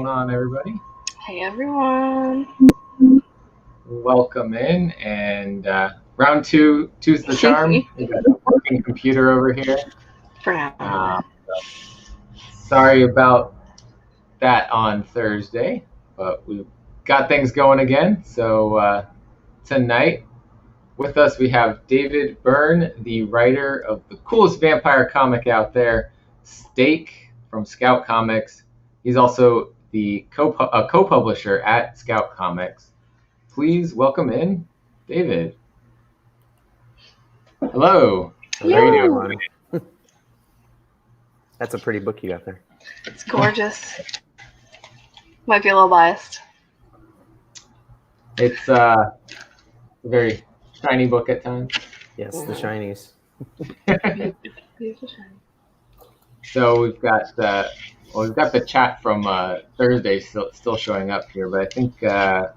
going on, everybody? Hey, everyone. Welcome in, and round two's the charm. We got a working computer over here. For now. Sorry about that on Thursday, but we got things going again. So tonight, with us, we have David Byrne, the writer of the coolest vampire comic out there, Stake from Scout Comics. He's also the co-publisher at Scout Comics. Please welcome in David. Hello. How are you doing, Lonnie? That's a pretty book you got there. It's gorgeous. Might be a little biased. It's a very shiny book at times. Yes, the shinies. Beautiful shiny. So we've got the chat from Thursday still showing up here, but I think so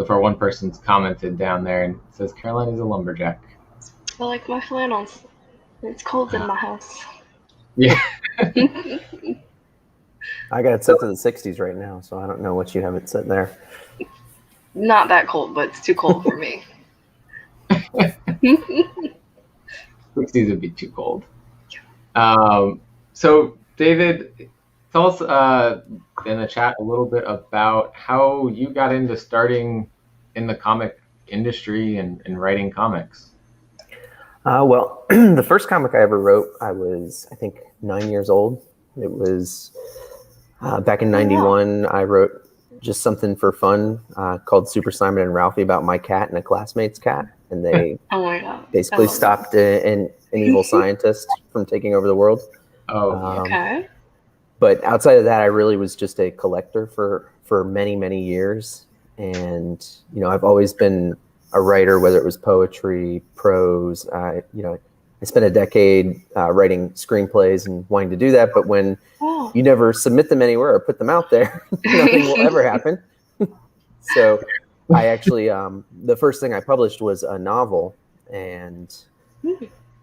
far one person's commented down there and says Caroline is a lumberjack. I like my flannels. It's cold in my house. Yeah. I got it set to the 60s right now, so I don't know what you have it set there. Not that cold, but it's too cold for me. 60s would be too cold. So David, tell us in the chat a little bit about how you got into starting in the comic industry and writing comics. Well, the first comic I ever wrote, I was, I think, 9 years old. It was back in 91. I wrote just something for fun called Super Simon and Ralphie about my cat and a classmate's cat. And they Oh my God. basically stopped an evil scientist from taking over the world. Okay. But outside of that, I really was just a collector for many, many years. And, I've always been a writer, whether it was poetry, prose. I spent a decade writing screenplays and wanting to do that. But when you never submit them anywhere or put them out there, nothing will ever happen. So I actually, the first thing I published was a novel. And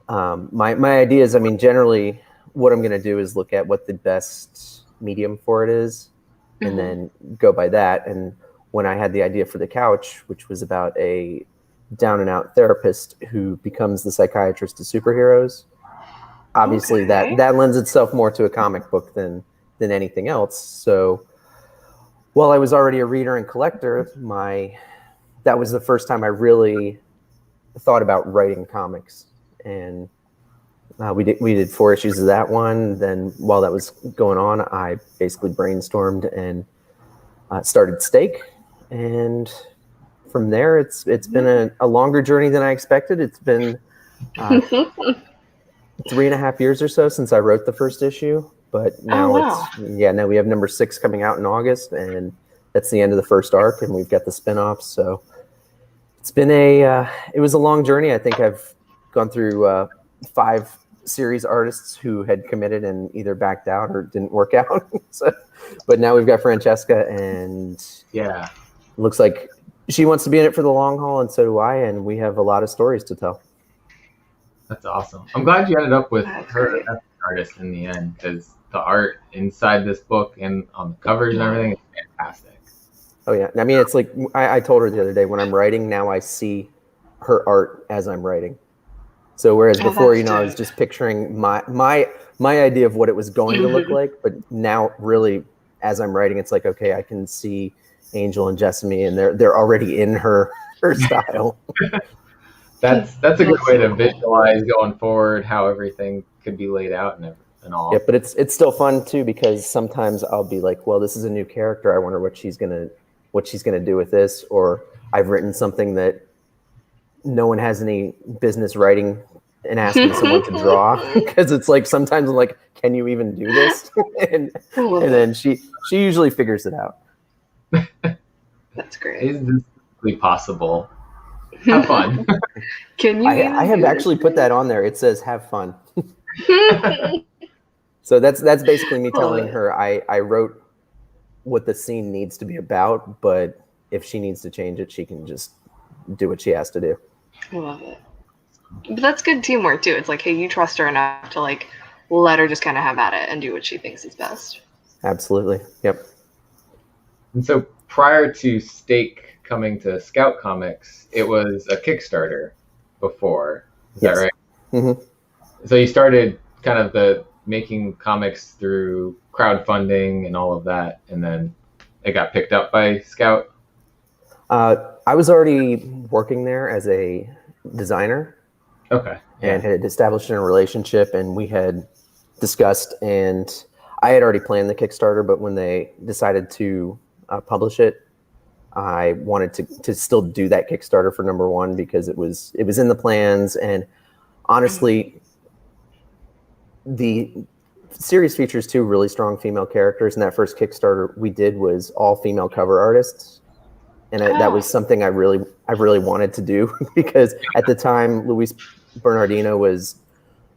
my idea is, generally what I'm going to do is look at what the best medium for it is and then go by that. And when I had the idea for The Couch, which was about a down and out therapist who becomes the psychiatrist to superheroes, obviously that lends itself more to a comic book than anything else. So while I was already a reader and collector, that was the first time I really thought about writing comics. And we did 4 issues of that one. Then while that was going on, I basically brainstormed and started Stake. And from there, it's been a longer journey than I expected. It's been 3.5 years or so since I wrote the first issue. But now now we have number 6 coming out in August, and that's the end of the first arc, and we've got the spinoffs. So it's been it was a long journey. I think I've gone through 5 series artists who had committed and either backed out or didn't work out. But now we've got Francesca, and looks like she wants to be in it for the long haul, and so do I, and we have a lot of stories to tell. That's awesome. I'm glad you ended up with her as an artist in the end, because the art inside this book and on the covers and everything is fantastic. Oh yeah, it's like I told her the other day, when I'm writing now, I see her art as I'm writing. So whereas before, I was just picturing my idea of what it was going to look like, but now really as I'm writing, it's like, okay, I can see Angel and Jessamy, and they're already in her style. That's a good way to visualize going forward how everything could be laid out and all. Yeah, but it's still fun too, because sometimes I'll be like, well, this is a new character. I wonder what she's gonna do with this, or I've written something that no one has any business writing and asking someone to draw, because it's like sometimes I'm like, can you even do this? and then she usually figures it out. That's great. Is this really possible? Have fun. Can you? I have actually put that on there. It says have fun. So that's basically me telling her I wrote what the scene needs to be about, but if she needs to change it, she can just do what she has to do. I love it. But that's good teamwork too. It's like, hey, you trust her enough to like let her just kind of have at it and do what she thinks is best. Absolutely. Yep. And so prior to Stake coming to Scout Comics, it was a Kickstarter before. Is that right? Mm-hmm. So you started kind of the making comics through crowdfunding and all of that, and then it got picked up by Scout. I was already working there as a designer. Okay. And had established a relationship, and we had discussed, and I had already planned the Kickstarter, but when they decided to publish it, I wanted to still do that Kickstarter for number one because it was in the plans. And honestly, the series features two really strong female characters, and that first Kickstarter we did was all female cover artists. And that was something I really wanted to do because at the time, Luis Bernardino was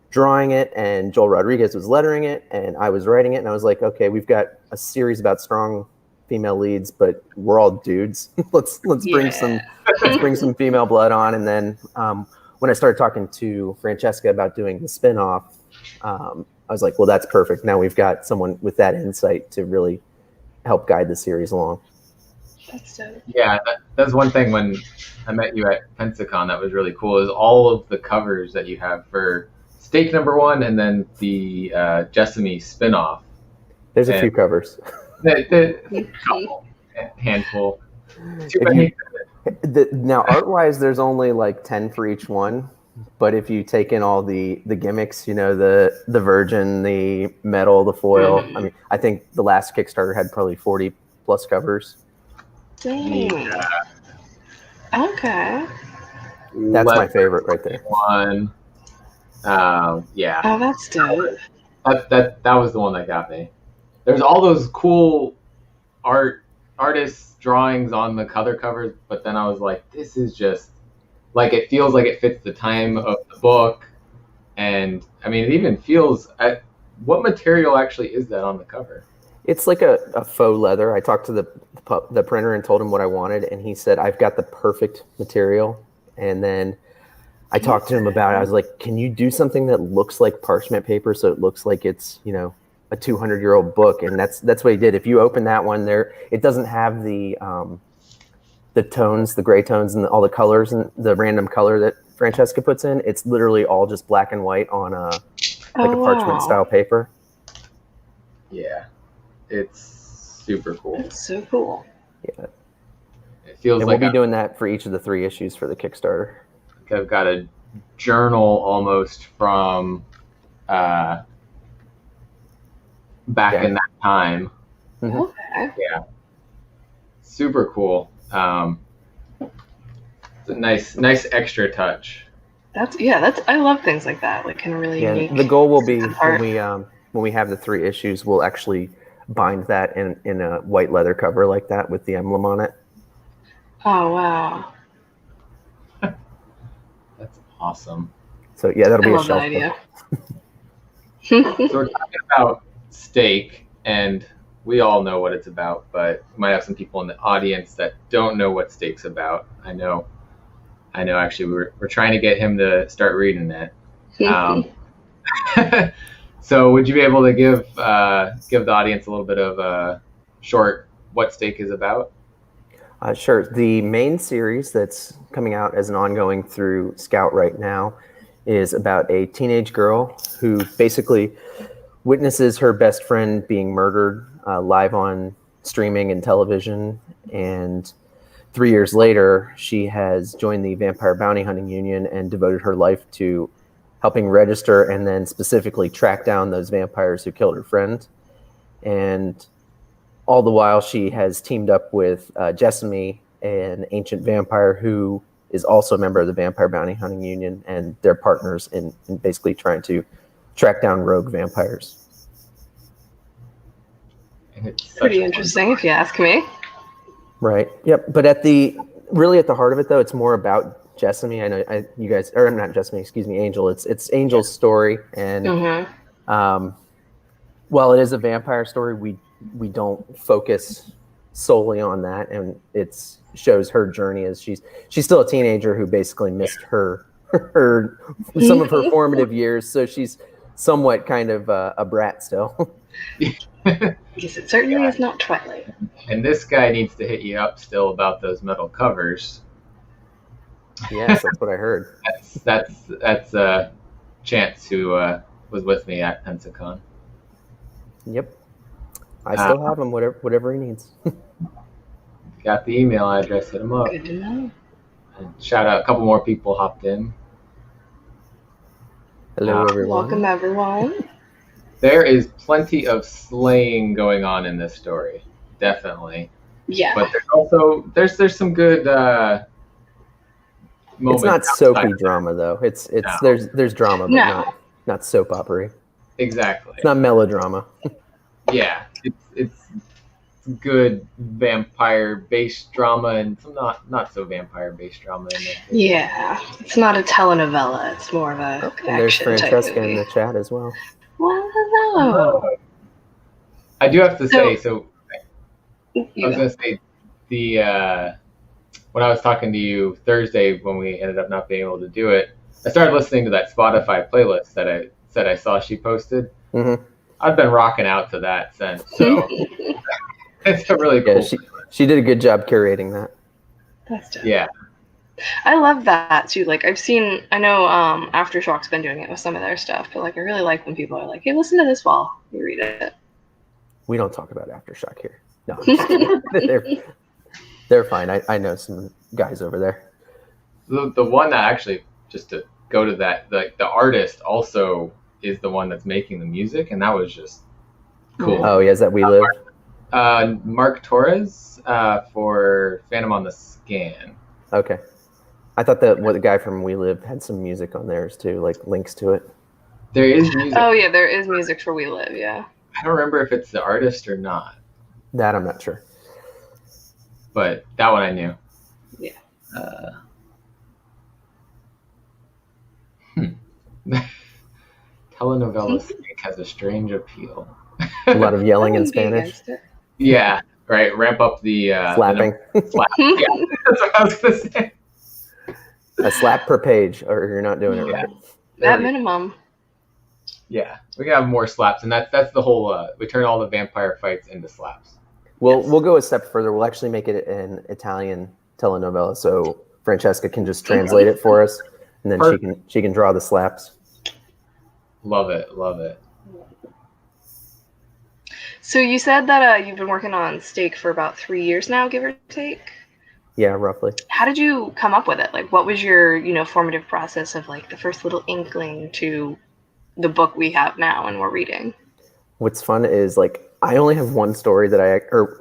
drawing it and Joel Rodriguez was lettering it and I was writing it, and I was like, okay, we've got a series about strong female leads, but we're all dudes. let's bring some female blood on. And then when I started talking to Francesca about doing the spinoff, I was like, well, that's perfect. Now we've got someone with that insight to really help guide the series along. That's dope. Yeah, that's one thing when I met you at Pensacon that was really cool is all of the covers that you have for Stake number one and then the Jessamy spinoff. There's a few covers. Couple, handful. Too many. Now, art-wise, there's only like 10 for each one. But if you take in all the gimmicks, the virgin, the metal, the foil, I mean, I think the last Kickstarter had probably 40 plus covers. Dang. Yeah. Okay. That's my favorite right there. One. Yeah. Oh, that's dope. That was the one that got me. There's all those cool artists' drawings on the color covers, but then I was like, this is just like it feels like it fits the time of the book, and I mean, it even feels. What material actually is that on the cover? It's like a faux leather. I talked to the printer and told him what I wanted, and he said, I've got the perfect material. And then I talked to him about it. I was like, can you do something that looks like parchment paper so it looks like it's, a 200-year-old book? And that's what he did. If you open that one there, it doesn't have the tones, the gray tones and all the colors and the random color that Francesca puts in. It's literally all just black and white on a parchment style paper. Yeah. It's super cool. That's so cool. Yeah. It feels and like we'll be doing that for each of the 3 issues for the Kickstarter. I've got a journal almost from back in that time. Mm-hmm. Okay. Yeah. Super cool. It's a nice extra touch. I love things like that. Like kind of really unique. The goal will be art. when we have the 3 issues, we'll actually bind that in a white leather cover like that with the emblem on it. Oh wow. That's awesome. So yeah, that'll be I a love shelf that idea. So we're talking about Stake, and we all know what it's about, but we might have some people in the audience that don't know what Stake's about. I know. Actually, we're trying to get him to start reading it. So, would you be able to give the audience a little bit of a short what Stake is about? Sure. The main series that's coming out as an ongoing through Scout right now is about a teenage girl who basically witnesses her best friend being murdered live on streaming and television. And 3 years later, she has joined the Vampire Bounty Hunting Union and devoted her life to helping register and then specifically track down those vampires who killed her friend. And all the while, she has teamed up with Jessamy, an ancient vampire who is also a member of the Vampire Bounty Hunting Union, and they're partners in basically trying to track down rogue vampires. Pretty interesting, if you ask me. Right. Yep. But at the heart of it, though, it's more about Jessamy. I know you guys, or not Jessamy, excuse me, Angel. It's Angel's story, and while it is a vampire story, we don't focus solely on that, and it shows her journey as she's still a teenager who basically missed her some of her formative years, so she's somewhat kind of a brat still. Because it certainly is not Twilight. And this guy needs to hit you up still about those metal covers. Yes, that's what I heard. That's Chance, who was with me at Pensacon. Yep. I still have him, whatever he needs. Got the email address, hit him up. Good to know. And shout out, a couple more people hopped in. Hello, everyone. Welcome, everyone. There is plenty of slaying going on in this story, definitely. Yeah. But there's also there's some good moments. It's not soapy drama though. It's No. there's drama, but not soap opera. Exactly. It's not melodrama. Yeah, it's good vampire-based drama and some not so vampire-based drama in there. Yeah. It's not a telenovela. It's more of a And there's action type Francesca movie. in the chat as well. Well, hello. I do have to say, so I You was go. gonna say the when I was talking to you Thursday when we ended up not being able to do it, I started listening to that Spotify playlist that I said I saw she posted. Mm-hmm. I've been rocking out to that since, so it's a really cool. Yeah, she did a good job curating that. That's dope. Yeah, I love that too. Like I know Aftershock's been doing it with some of their stuff, but like I really like when people are like, "Hey, listen to this while you read it." We don't talk about Aftershock here. No, I'm just kidding. They're fine. I know some guys over there. the one that actually, just to go to that, the artist also is the one that's making the music, and that was just cool. Oh, yeah, is that We Live? Mark Torres for Phantom on the Scan. Okay. I thought that the guy from We Live had some music on theirs too, like links to it. There is music. Oh yeah, there is music for We Live. Yeah. I don't remember if it's the artist or not, That I'm not sure. but that one I knew. Yeah. Telenovela speak has a strange appeal. A lot of yelling I in wouldn't be Spanish. against it. Yeah, right. Ramp up the Slapping. slap. Yeah, that's what I was gonna say. A slap per page, or you're not doing it Yeah. right. At minimum. Yeah, we can have more slaps, and that's the whole. We turn all the vampire fights into slaps. We'll go a step further. We'll actually make it an Italian telenovela, so Francesca can just translate it for us, and then she can draw the slaps. Love it, love it. So you said that you've been working on Steak for about 3 years now, give or take. Yeah, roughly. How did you come up with it? Like, what was your formative process of like the first little inkling to the book we have now and we're reading? What's fun is like I only have one story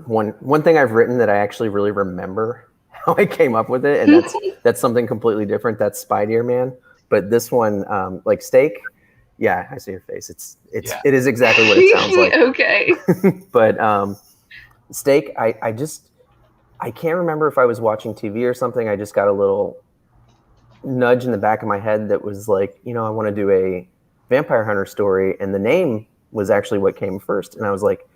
one thing I've written that I actually really remember how I came up with it, and that's something completely different. That's Spider Man, but this one, like Steak. Yeah, I see your face. It is exactly what it sounds like. Okay. But Steak, I can't remember if I was watching TV or something. I just got a little nudge in the back of my head that was like, I want to do a vampire hunter story, and the name was actually what came first. And I was like,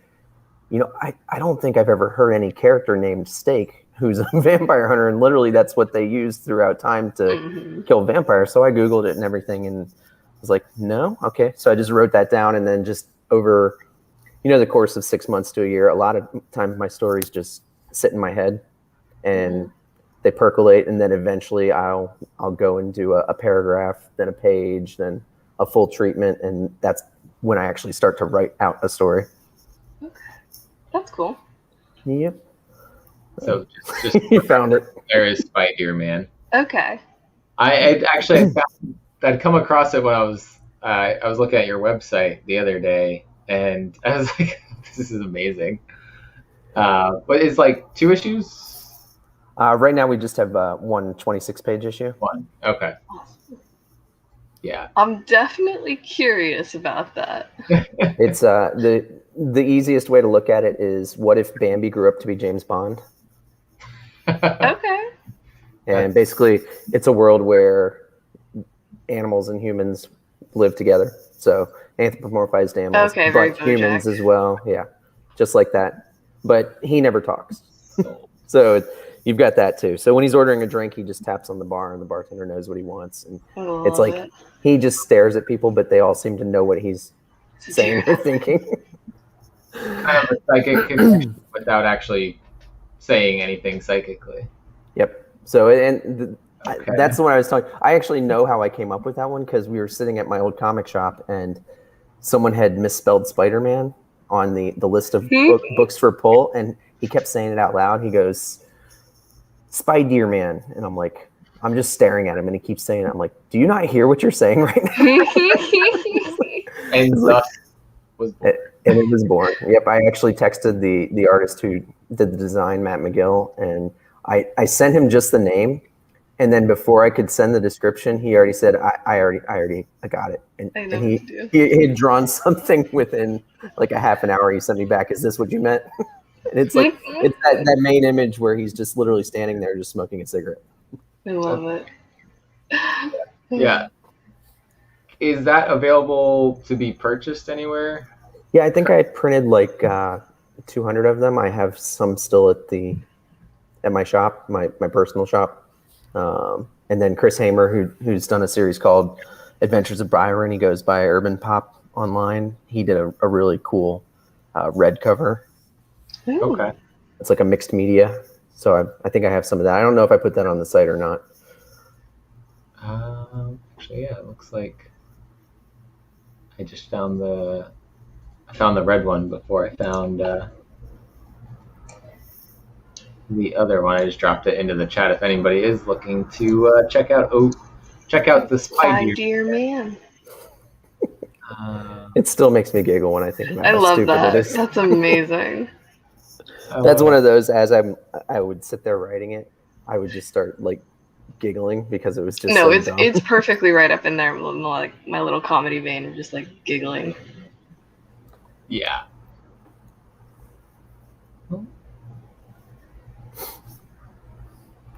I don't think I've ever heard any character named Steak who's a vampire hunter, and literally that's what they use throughout time to kill vampires. So I Googled it and everything, and was like, no, okay. So I just wrote that down, and then just over, the course of 6 months to a year, a lot of times my stories just sit in my head, and they percolate, and then eventually I'll go and do a paragraph, then a page, then a full treatment, and that's when I actually start to write out a story. Okay, that's cool. Yep. So just You found it. there is Spider Man. Okay. I'd come across it when I was looking at your website the other day, and I was like, this is amazing. But it's like 2 issues? Right now we just have one 26-page issue. 1. Okay. Awesome. Yeah. I'm definitely curious about that. It's the easiest way to look at it is, what if Bambi grew up to be James Bond? Okay. And basically, it's a world where animals and humans live together. So anthropomorphized animals, Okay, very but humans BoJack. as well. Yeah, just like that. But he never talks. So you've got that too. So when he's ordering a drink, he just taps on the bar, and the bartender knows what he wants. And it's Love like it. he just stares at people, but they all seem to know what he's saying or thinking. kind of a psychic connection without actually saying anything psychically. Yep. So Okay. that's the one I was telling. I actually know how I came up with that one because we were sitting at my old comic shop and someone had misspelled Spider-Man on the list of books for pull, and he kept saying it out loud. He goes, "Spider Man," and I'm like, I'm just staring at him, and he keeps saying it. I'm like, do you not hear what you're saying right now? And thus was born. And it was born. Yep, I actually texted the artist who did the design, Matt McGill, and I sent him just the name, and then before I could send the description, he already said, I got it, and he had drawn something within like a half an hour. He sent me back, is this what you meant? And it's like it's that main image where he's just literally standing there, just smoking a cigarette. I love it. Yeah. Is that available to be purchased anywhere? Yeah, I think I printed like 200 of them. I have some still at my shop, my personal shop. And then Chris Hamer, who's done a series called Adventures of Byron, he goes by Urban Pop online. He did a really cool red cover. Ooh. Okay. It's like a mixed media. So I think I have some of that. I don't know if I put that on the site or not. Actually, yeah, it looks like I just found the red one before I found the other one. I just dropped it into the chat if anybody is looking to check out the Spider Man. It still makes me giggle when I think about how stupid it is. That's amazing. That's one of those, as I would sit there writing it, I would just start like giggling because it was just so dumb. It's perfectly right up in there, like my little comedy vein of just like giggling. Yeah.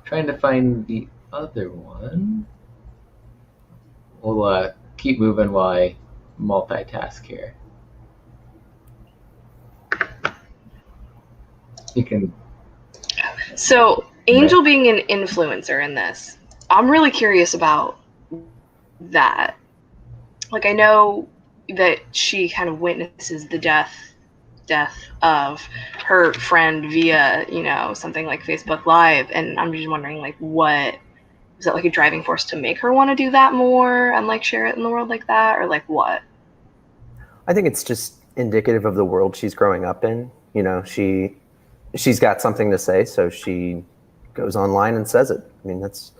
Trying to find the other one. We'll keep moving while I multitask here. You can. So, Angel being an influencer in this, I'm really curious about that. Like, I know that she kind of witnesses the death of her friend via, something like Facebook Live, and I'm just wondering, like, what is that, like a driving force to make her want to do that more and like share it in the world like that, or like what? I think it's just indicative of the world she's growing up in. She's got something to say, so she goes online and says it. I mean, that's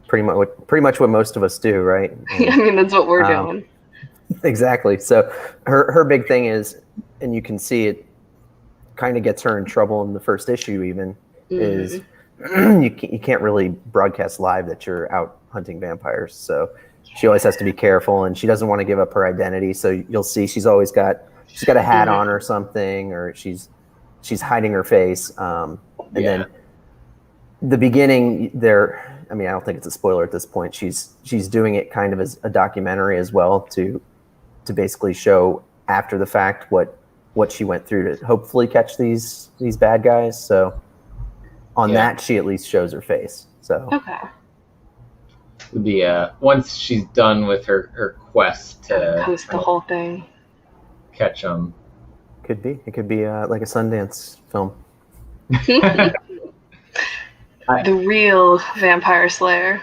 pretty much what most of us do, right? And, I mean, that's what we're doing. Exactly. So her big thing is, and you can see it kind of gets her in trouble in the first issue even, is you can't really broadcast live that you're out hunting vampires. So she always has to be careful, and she doesn't want to give up her identity. So you'll see she's got a hat on or something, or she's hiding her face. And then the beginning there, I mean, I don't think it's a spoiler at this point. She's doing it kind of as a documentary as well to basically show after the fact what she went through to hopefully catch these bad guys. So on that, she at least shows her face. So okay. Would be once she's done with her quest to post the whole thing, catch them. Could be. It could be like a Sundance film. The real vampire slayer.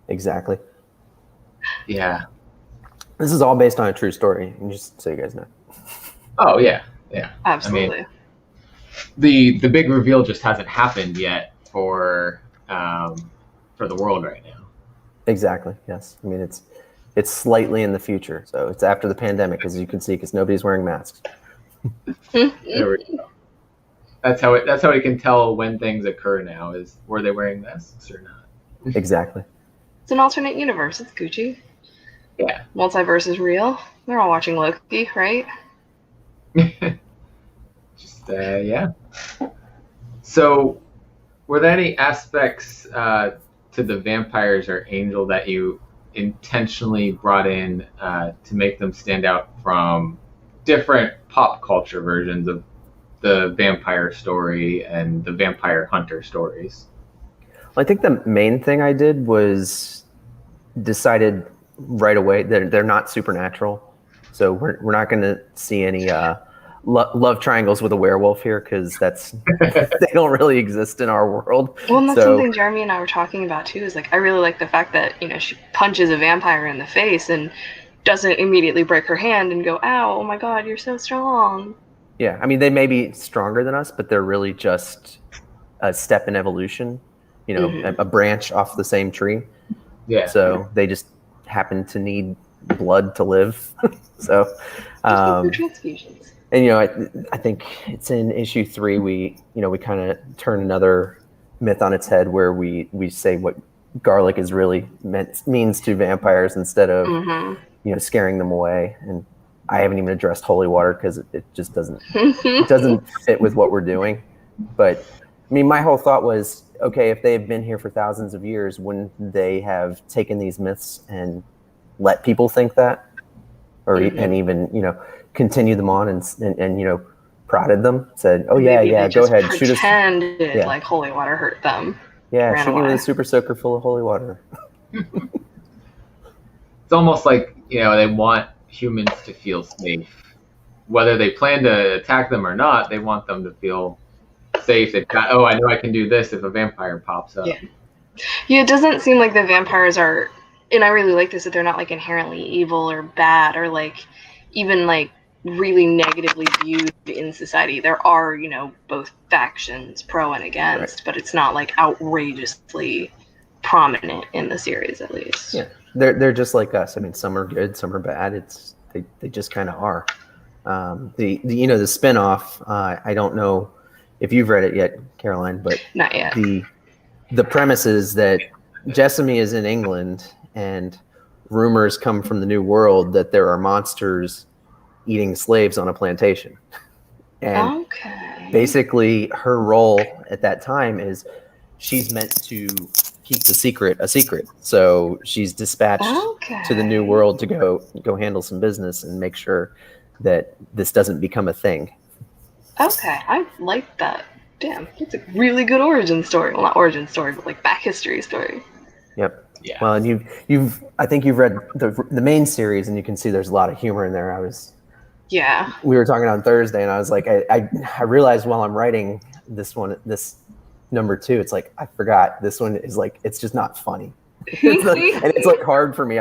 Exactly. Yeah. This is all based on a true story, just so you guys know. Oh yeah. Absolutely. I mean, the big reveal just hasn't happened yet for the world right now. Exactly. Yes. I mean, it's slightly in the future, so it's after the pandemic, as you can see, because nobody's wearing masks. There we go. That's how we can tell when things occur now. Is were they wearing masks or not? Exactly. It's an alternate universe. It's Gucci. Yeah. Multiverse is real. They're all watching Loki, right? Just yeah. So, were there any aspects to the vampires or Angel that you intentionally brought in to make them stand out from different pop culture versions of the vampire story and the vampire hunter stories? Well, I think the main thing I did was decided right away that they're not supernatural. So we're not going to see any love triangles with a werewolf here, because they don't really exist in our world. Well, and that's something Jeremy and I were talking about too. Is like I really like the fact that she punches a vampire in the face and doesn't immediately break her hand and go, "Ow! Oh my God, you're so strong." Yeah, I mean, they may be stronger than us, but they're really just a step in evolution. A branch off the same tree. Yeah. So they just happen to need blood to live. So, transfusions. And I think it's in issue 3 we kind of turn another myth on its head, where we say what garlic is really means to vampires, instead of scaring them away. And I haven't even addressed holy water because it just doesn't fit with what we're doing. But I mean, my whole thought was, okay, if they've been here for thousands of years, wouldn't they have taken these myths and let people think that, and even continue them on and prodded them, said, "Oh yeah, go ahead, shoot us." Pretended like holy water hurt them. Yeah, shoot me with a super soaker full of holy water. It's almost like they want humans to feel safe, whether they plan to attack them or not. They want them to feel safe. They've got, I know I can do this if a vampire pops up. Yeah, it doesn't seem like the vampires are, and I really like this, that they're not like inherently evil or bad or like even like really negatively viewed in society. There are, both factions, pro and against, but it's not like outrageously prominent in the series, at least. Yeah, they're just like us. I mean, some are good, some are bad. They just kind of are. The spinoff. I don't know if you've read it yet, Caroline, but not yet. The premise is that Jessamy is in England, and rumors come from the New World that there are monsters eating slaves on a plantation. And basically her role at that time is she's meant to keep the secret a secret. So she's dispatched to the New World to go handle some business and make sure that this doesn't become a thing. Okay, I like that. Damn, it's a really good origin story. Well, not origin story, but like back history story. Yep. Yeah. Well, and I think you've read the main series, and you can see there's a lot of humor in there. We were talking on Thursday, and I was like, I realized while I'm writing this number 2, it's like I forgot this one is like, it's just not funny. And it's like hard for me.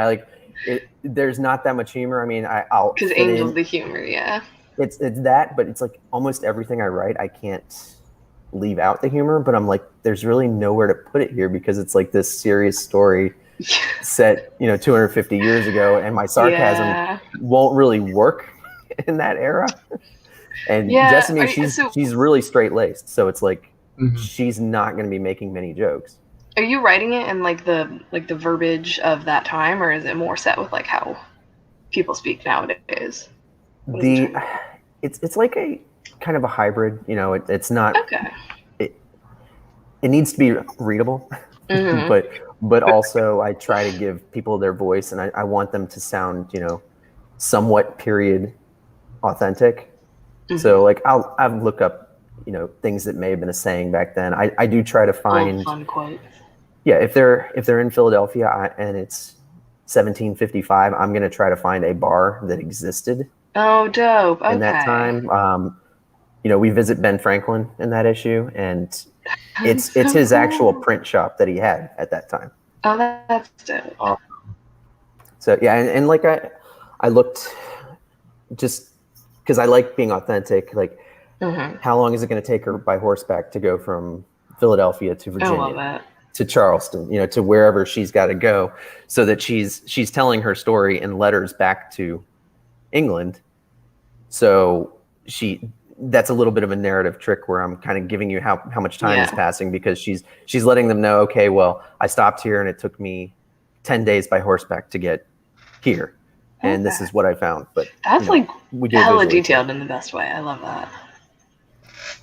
There's not that much humor. I mean, I'll because Angel's the humor. Yeah. It's that, but it's like almost everything I write, I can't leave out the humor, but I'm like, there's really nowhere to put it here, because it's like this serious story set 250 years ago, and my sarcasm won't really work in that era. And Jessamy, she's really straight-laced, so it's like she's not going to be making many jokes. Are you writing it in like the verbiage of that time, or is it more set with like how people speak nowadays? It's like a kind of a hybrid. It's not it needs to be readable, but also I try to give people their voice, and I want them to sound somewhat period authentic. So like I'll look up things that may have been a saying back then. I do try to find fun quotes. Yeah, if they're in Philadelphia and it's 1755, I'm going to try to find a bar that existed. Oh, dope. Okay. In that time. We visit Ben Franklin in that issue, and it's his actual print shop that he had at that time. Oh, that's dope. So yeah, and like I looked, just because I like being authentic, like how long is it going to take her by horseback to go from Philadelphia to Virginia to Charleston, to wherever she's got to go, so that she's telling her story in letters back to England. So that's a little bit of a narrative trick where I'm kind of giving you how much time is passing, because she's letting them know, okay, well, I stopped here and it took me 10 days by horseback to get here. And this is what I found. But that's like hella detailed in the best way. I love that.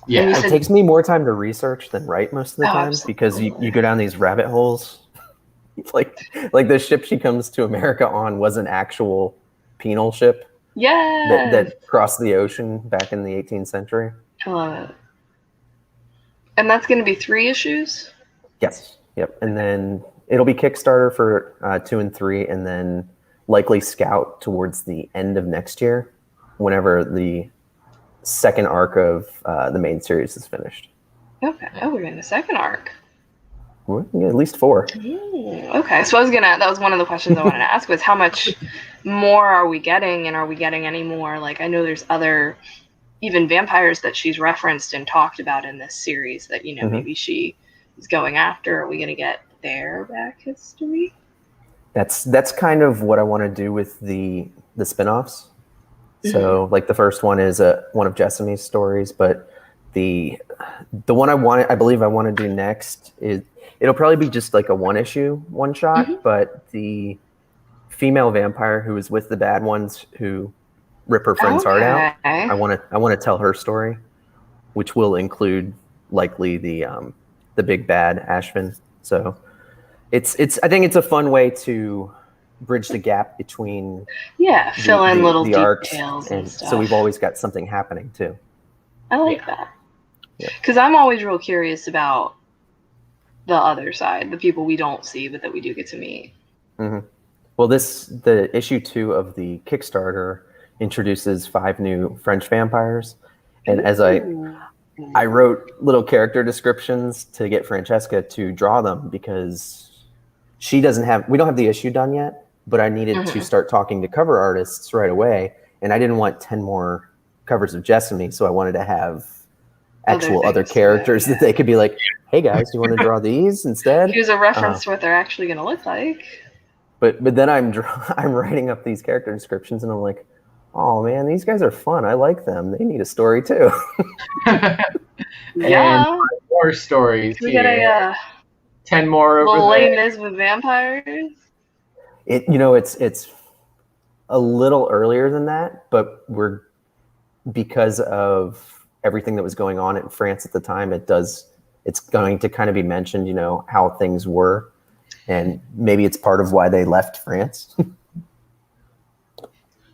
Yeah, it takes me more time to research than write most of the time, because you go down these rabbit holes. like the ship she comes to America on was an actual penal ship. Yeah. That crossed the ocean back in the 18th century. I love it. And that's going to be 3 issues? Yes. Yep. And then it'll be Kickstarter for 2 and 3, and then likely Scout towards the end of next year, whenever the second arc of the main series is finished. Okay. Oh, we're getting a second arc. Yeah, at least 4. Okay, so that was one of the questions I wanted to ask was how much more are we getting, and are we getting any more? Like, I know there's other, even vampires that she's referenced and talked about in this series that, maybe she is going after. Are we going to get their back history? That's kind of what I want to do with the spin-offs. So, like, the first one is one of Jessamine's stories, but the one I believe I want to do next is, it'll probably be just like a 1-issue, one shot, but the female vampire who is with the bad ones who rip her friend's heart out, I want to tell her story, which will include likely the big bad Ashvin. So it's I think it's a fun way to bridge the gap between fill in little arcs, details and stuff. So we've always got something happening too. I like that, because I'm always real curious about the other side, the people we don't see but that we do get to meet. Well, the issue 2 of the Kickstarter introduces 5 new French vampires, and as I wrote little character descriptions to get Francesca to draw them, because we don't have the issue done yet, but I needed to start talking to cover artists right away, and I didn't want 10 more covers of Jessamine, so I wanted to have actual other characters that they could be like, hey guys, you want to draw these instead? Here's a reference to what they're actually going to look like. But then I'm writing up these character descriptions, and I'm like, oh man, these guys are fun. I like them. They need a story too. And more stories. We got 10 more over little there. lameness with vampires. It's a little earlier than that, but because of everything that was going on in France at the time, it's going to kind of be mentioned, how things were, and maybe it's part of why they left France.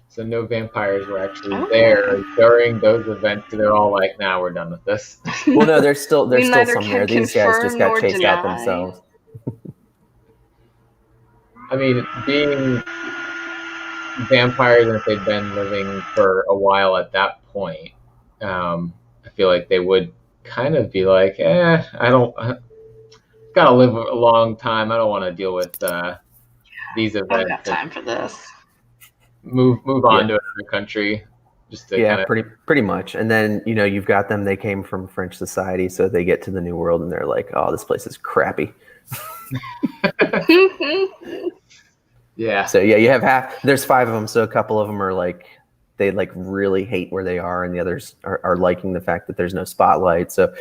So no vampires were actually there during those events. They're all like, "Now we're done with this." Well, no, there's still some there. These guys just got chased out themselves. I mean, being vampires, and if they'd been living for a while at that point, I feel like they would kind of be like, gotta live a long time. I don't want to deal with these events. I've got time for this. Move on to another country. Just to pretty much. And then, you've got them, they came from French society, so they get to the New World and they're like, oh, this place is crappy. Yeah. So you have there's 5 of them, so a couple of them are like, they like really hate where they are, and the others are liking the fact that there's no spotlight. So,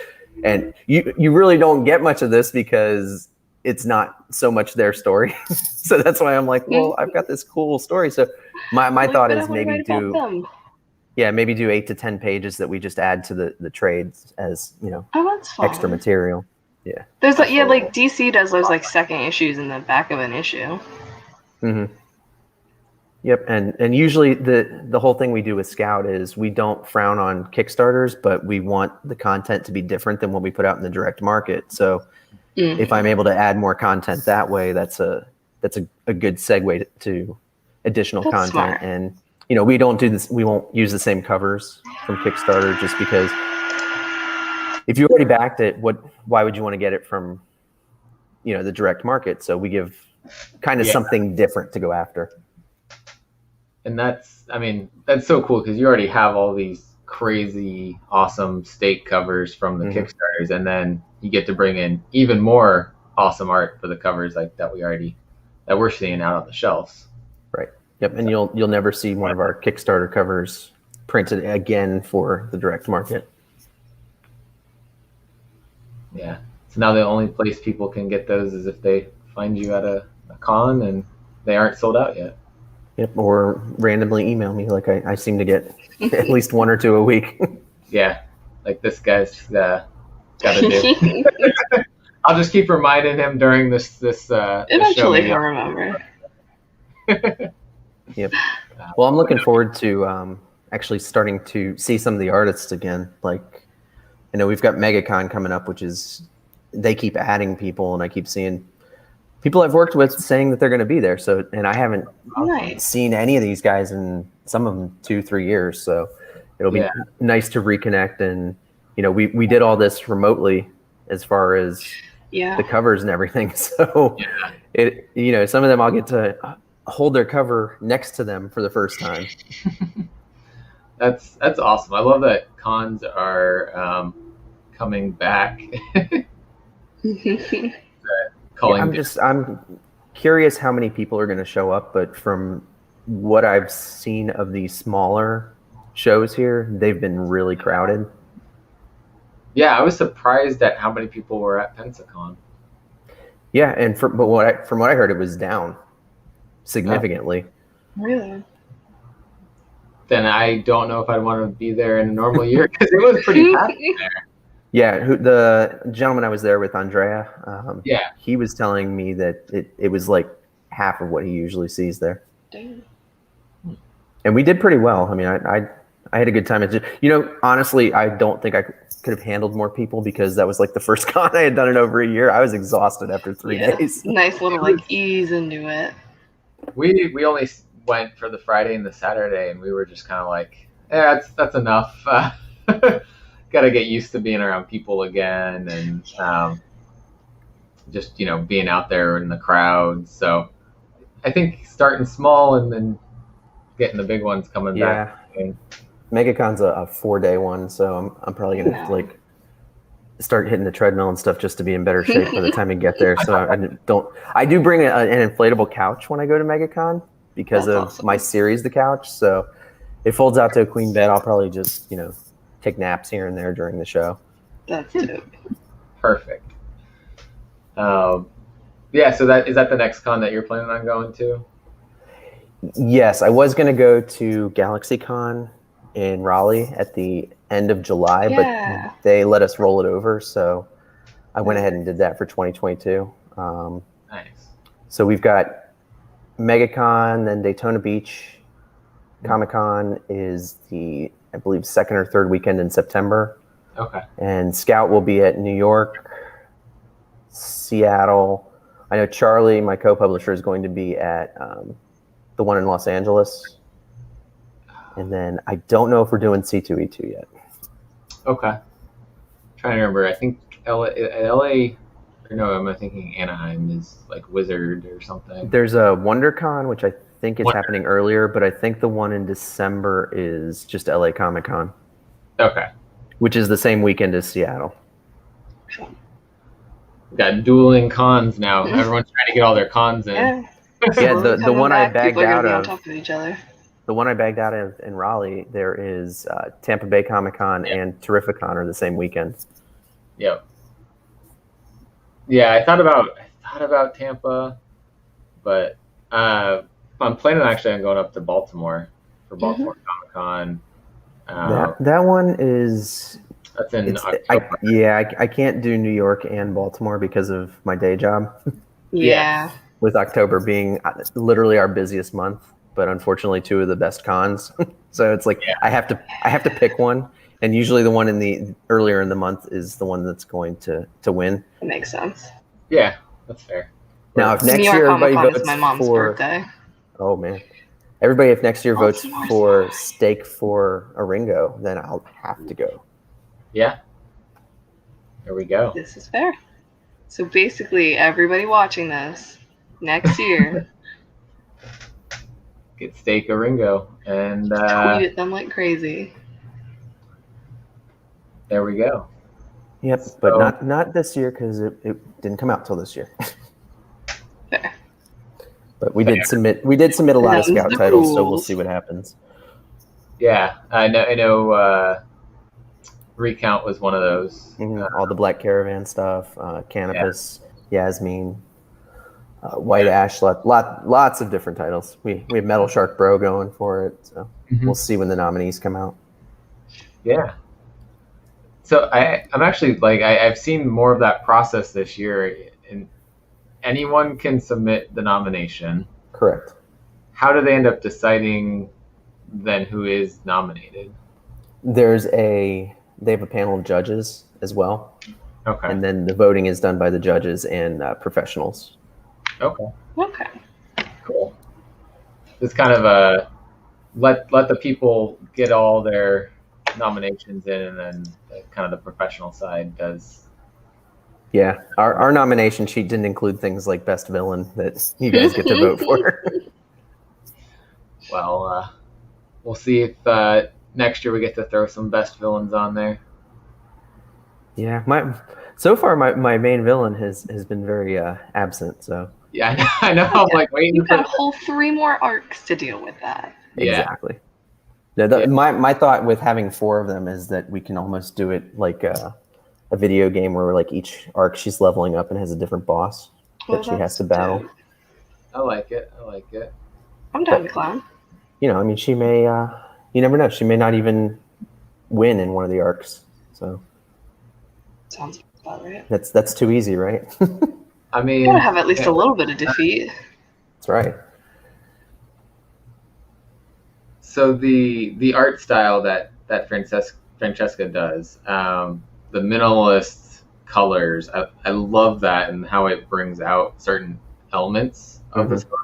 and you really don't get much of this because it's not so much their story. So that's why I'm like, well, I've got this cool story. So my thought is maybe do 8 to 10 pages that we just add to the trades as, that's fun. Extra material. Yeah. There's like DC does those like second issues in the back of an issue. Yep, and usually the whole thing we do with Scout is we don't frown on Kickstarters, but we want the content to be different than what we put out in the direct market. So if I'm able to add more content that way, that's a good segue to additional content. Smart. And we don't do this. We won't use the same covers from Kickstarter just because if you already backed it, why would you want to get it from the direct market? So we give kind of something different to go after. And that's so cool because you already have all these crazy, awesome stake covers from the Kickstarters, and then you get to bring in even more awesome art for the covers like that we're seeing out on the shelves. Right. Yep. And you'll never see one of our Kickstarter covers printed again for the direct market. Yeah. So now the only place people can get those is if they find you at a con and they aren't sold out yet. Yep, or randomly email me like I seem to get at least 1 or 2 a week. Yeah, like this guy's got to do. I'll just keep reminding him during this eventually he'll remember. Yep. Well, I'm looking forward to actually starting to see some of the artists again. Like, we've got MegaCon coming up, which is they keep adding people, and I keep seeing people I've worked with saying that they're going to be there. And I haven't seen any of these guys in some of them 2-3 years. So it'll be nice to reconnect. And we did all this remotely as far as the covers and everything. So some of them I'll get to hold their cover next to them for the first time. That's awesome. I love that cons are coming back. I'm curious how many people are going to show up, but from what I've seen of these smaller shows here, they've been really crowded. Yeah, I was surprised at how many people were at Pensacon. Yeah, and from what I heard, it was down significantly. Really? Then I don't know if I'd want to be there in a normal year because it was pretty packed there. Yeah, the gentleman I was there with, Andrea, he was telling me that it was like half of what he usually sees there. Damn. And we did pretty well. I mean, I had a good time. Honestly, I don't think I could have handled more people because that was like the first con I had done in over a year. I was exhausted after 3 days. Nice little ease into it. We only went for the Friday and the Saturday, and we were just kind of like, that's enough. Got to get used to being around people again, and just being out there in the crowd. So I think starting small and then getting the big ones coming back. MegaCon's a 4-day one, so I'm probably gonna have to start hitting the treadmill and stuff just to be in better shape by the time I get there. So I do bring an inflatable couch when I go to MegaCon because of my series, The Couch. So it folds out to a queen bed. I'll probably just take naps here and there during the show. That's dope. Perfect. So is that the next con that you're planning on going to? Yes, I was going to go to GalaxyCon in Raleigh at the end of July, but they let us roll it over, so I went ahead and did that for 2022. Nice. So we've got MegaCon, then Daytona Beach. Comic-Con is the, I believe, second or third weekend in September. Okay. And Scout will be at New York, Seattle. I know Charlie, my co-publisher, is going to be at the one in Los Angeles. And then I don't know if we're doing C2E2 yet. Okay. I'm trying to remember. I think LA, or no, am I thinking Anaheim is like Wizard or something? There's a WonderCon, which I think is happening earlier, but I think the one in December is just LA Comic Con. Okay. Which is the same weekend as Seattle. We've got dueling cons now. Everyone's trying to get all their cons in. Yeah, the one I bagged out of. On top of each other. The one I bagged out of in Raleigh, there is Tampa Bay Comic Con and Terrificon are the same weekend. Yep. Yeah, I thought about Tampa, but I'm planning on going up to Baltimore for Baltimore Comic Con. That one is. That's in October. I can't do New York and Baltimore because of my day job. Yeah. With October being literally our busiest month, but unfortunately 2 of the best cons. So it's like I have to pick one, and usually the one in the earlier in the month is the one that's going to win. That makes sense. Yeah, that's fair. Now, if next New York year Comic everybody Con votes is my mom's for, birthday. Oh man, everybody if next year votes for Steak for a Ringo, then I'll have to go. Yeah. There we go. This is fair. So basically, everybody watching this next year, get Steak or Ringo and tweet at them like crazy. There we go. Yep, so, but not this year because it didn't come out till this year. Fair. But we did submit a lot of Scout titles, so we'll see what happens. Yeah, I know. Recount was one of those. All the Black Caravan stuff, Canopus, Yasmin, White Ash, lots of different titles. We have Metal Shark Bro going for it, so we'll see when the nominees come out. Yeah. So I'm actually I've seen more of that process this year, and anyone can submit the nomination. Correct. How do they end up deciding then who is nominated? They have a panel of judges as well. Okay. And then the voting is done by the judges and professionals. Okay. Okay. Cool. It's kind of a let the people get all their nominations in, and then kind of the professional side does. Yeah, our nomination sheet didn't include things like best villain that you guys get to vote for. Well, we'll see if next year we get to throw some best villains on there. Yeah, so far my main villain has been very absent. So yeah, I know. I'm like waiting. You've got a whole 3 more arcs to deal with that. Yeah. Exactly. My thought with having 4 of them is that we can almost do it like a video game where like each arc she's leveling up and has a different boss that she has to battle. Dope. I like it. I'm down to clown. You know, I mean, she may. You never know. She may not even win in one of the arcs. So Sounds about right. that's too easy, right? I mean, You gotta have at least a little bit of defeat. That's right. So the art style that Francesca does, the minimalist colors, I love that and how it brings out certain elements of the story.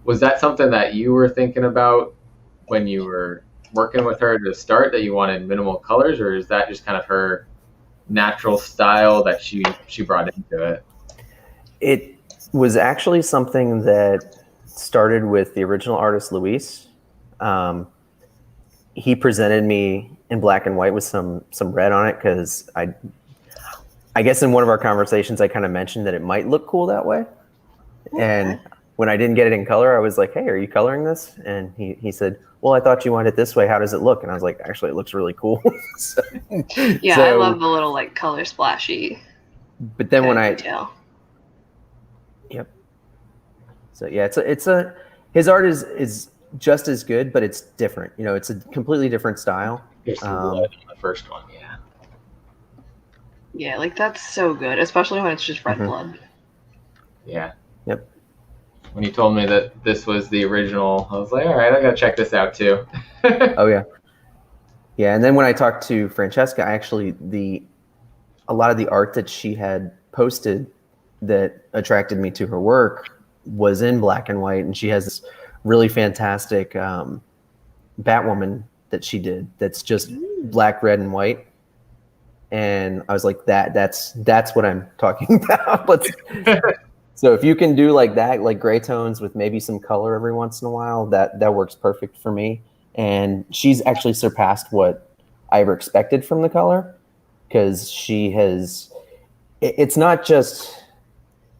Was that something that you were thinking about when you were working with her to start, that you wanted minimal colors, or is that just kind of her natural style that she brought into it? It was actually something that started with the original artist, Luis. He presented me in black and white with some red on it because I guess in one of our conversations I kind of mentioned that it might look cool that way. Okay. And when I didn't get it in color, I was like, hey, are you coloring this? And he said, well, I thought you wanted it this way. How does it look? And I was like, actually, it looks really cool. I love the little like color splashy. But then when detail. Yep. So yeah, it's a his art is just as good, but it's different. You know, it's a completely different style. There's some blood in the first one, yeah. Yeah, like that's so good, especially when it's just red blood. Yeah. Yep. When you told me that this was the original, I was like, all right, I gotta check this out too. Oh yeah. Yeah, and then when I talked to Francesca, actually a lot of the art that she had posted that attracted me to her work was in black and white, and she has this really fantastic Batwoman that she did that's just black, red, and white. And I was like, that's what I'm talking about. So if you can do like that, like gray tones with maybe some color every once in a while, that works perfect for me. And she's actually surpassed what I ever expected from the color, because it's not just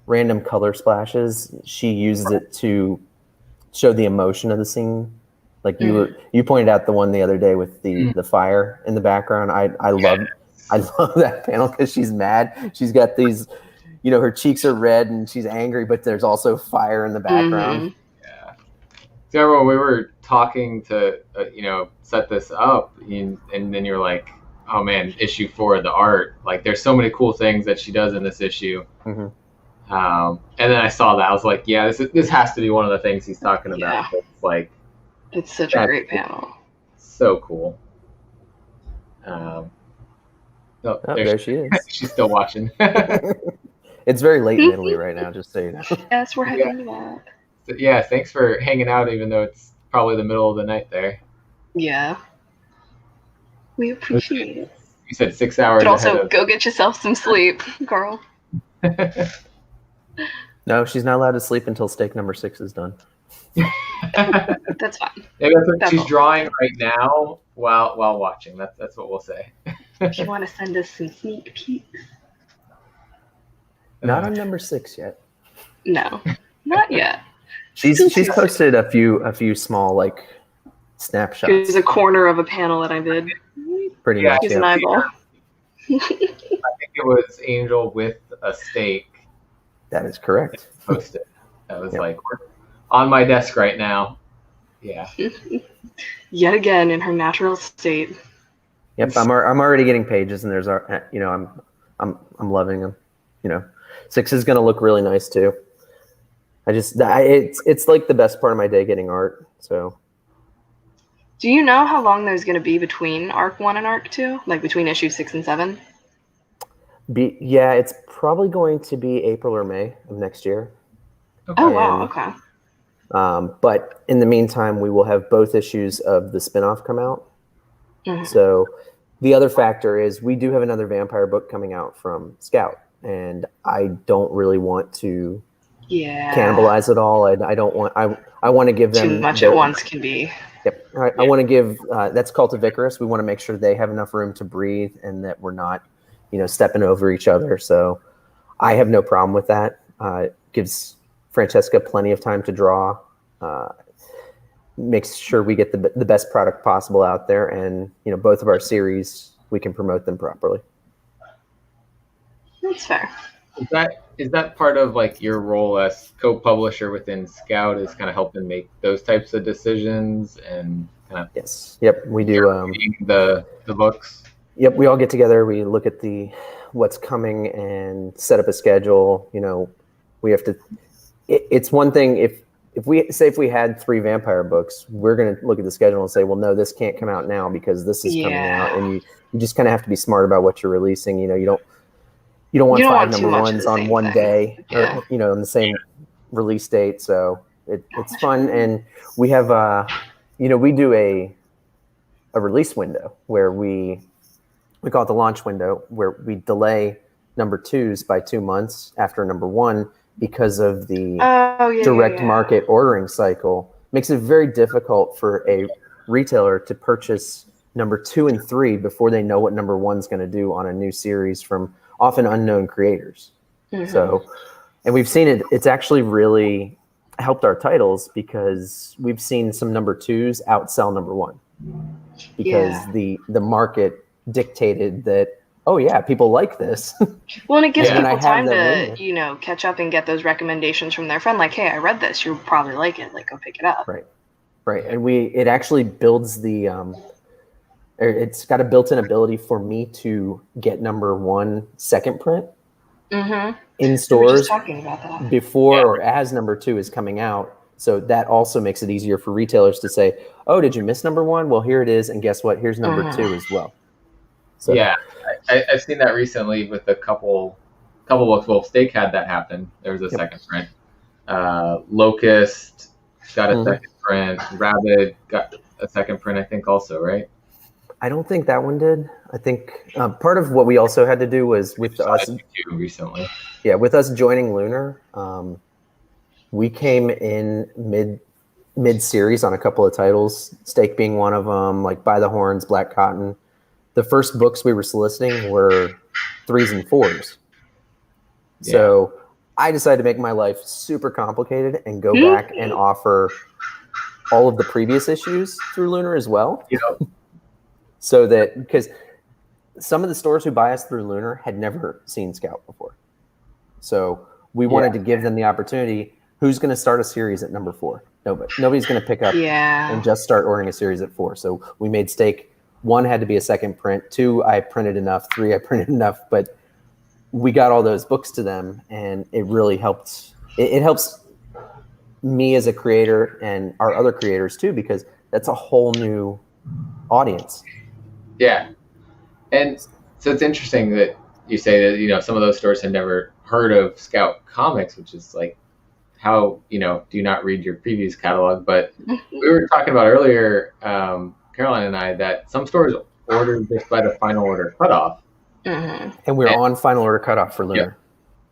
random color splashes. She uses it to show the emotion of the scene. Like you pointed out the one the other day with the fire in the background. I love that panel because she's mad. She's got these, you know, her cheeks are red and she's angry, but there's also fire in the background. Yeah. So when we were talking to set this up, and then you're like, oh man, issue 4 of the art, like there's so many cool things that she does in this issue. And then I saw that, I was like, yeah, this has to be one of the things he's talking about. Yeah. It's like, it's such a great panel. So cool. There she is. She's still watching. It's very late in Italy right now, just so you know. Yes, we're heading to that. So, yeah, thanks for hanging out, even though it's probably the middle of the night there. Yeah. We appreciate it. You said 6 hours. But also, go get yourself some sleep, girl. No, she's not allowed to sleep until steak number 6 is done. That's fine. Maybe that's what she's drawing right now while watching. That's what we'll say. If you want to send us some sneak peeks. Not on number 6 yet. No, not yet. She's posted a few small like snapshots. There's a corner of a panel that I did. Pretty much. Here's an eyeball. I think it was Angel with a steak. That is correct. Posted. That was like on my desk right now. Yeah. Yet again in her natural state. Yep, I'm already getting pages, and there's I'm loving them. 6 is gonna look really nice too. It's like the best part of my day getting art. So. Do you know how long there's gonna be between Arc 1 and Arc 2? Like between issue 6 and 7? Yeah, it's probably going to be April or May of next year. Okay. Oh wow, okay. But in the meantime, we will have both issues of the spinoff come out. Mhm. So the other factor is we do have another vampire book coming out from Scout, and I don't really want to Yeah. cannibalize it all. I don't want. I want to give them Too much their, at once can be. Yep. I want to give that's Cult of Icarus. We want to make sure they have enough room to breathe and that we're not, stepping over each other. So I have no problem with that. Gives Francesca plenty of time to draw. Makes sure we get the best product possible out there, and both of our series, we can promote them properly. That's fair. Is that part of like your role as co-publisher within Scout, is kind of helping make those types of decisions and kind of Yes. Yep. We do the books? Yep. We all get together. We look at what's coming and set up a schedule. We have to. It's one thing if we had 3 vampire books, we're going to look at the schedule and say, well, no, this can't come out now because this is coming out, and you just kind of have to be smart about what you're releasing. You don't want 5 number ones on one day, or on the same release date. So it's fun, and we have we do a release window where we call it the launch window, where we delay number 2s by 2 months after number 1 because of the direct market ordering cycle. Makes it very difficult for a retailer to purchase number 2 and 3 before they know what number 1's going to do on a new series from often unknown creators. Mm-hmm. So, and we've seen it, it's actually really helped our titles because we've seen some number 2s outsell number 1 because the market dictated that, oh yeah, people like this. Well, and it gives people time to, catch up and get those recommendations from their friend. Like, hey, I read this. You'll probably like it. Like, go pick it up. Right. And it actually builds it's got a built-in ability for me to get number 1 second print in stores before or as number 2 is coming out. So that also makes it easier for retailers to say, oh, did you miss number 1? Well, here it is. And guess what? Here's number 2 as well. So, yeah, I've seen that recently with a couple books. Well, Stake had that happen. There was a second print. Locust got a second print. Rabid got a second print, I think, also, right? I don't think that one did. I think part of what we also had to do was with us recently. Yeah, with us joining Lunar, we came in mid series on a couple of titles. Stake being one of them, like By the Horns, Black Cotton. The first books we were soliciting were 3s and 4s. Yeah. So I decided to make my life super complicated and go back and offer all of the previous issues through Lunar as well. Yep. So that, because some of the stores who buy us through Lunar had never seen Scout before. So we wanted to give them the opportunity. Who's going to start a series at number 4? Nobody. Nobody's going to pick up and just start ordering a series at 4. So we made Stake. 1 had to be a second print. 2, I printed enough. 3, I printed enough. But we got all those books to them, and it really helped. It helps me as a creator and our other creators too, because that's a whole new audience. Yeah. And so it's interesting that you say that, some of those stores had never heard of Scout Comics, which is like, how, do you not read your previous catalog? But we were talking about earlier, Caroline and I, that some stores order just by the final order cutoff. And we're on final order cutoff for Lunar.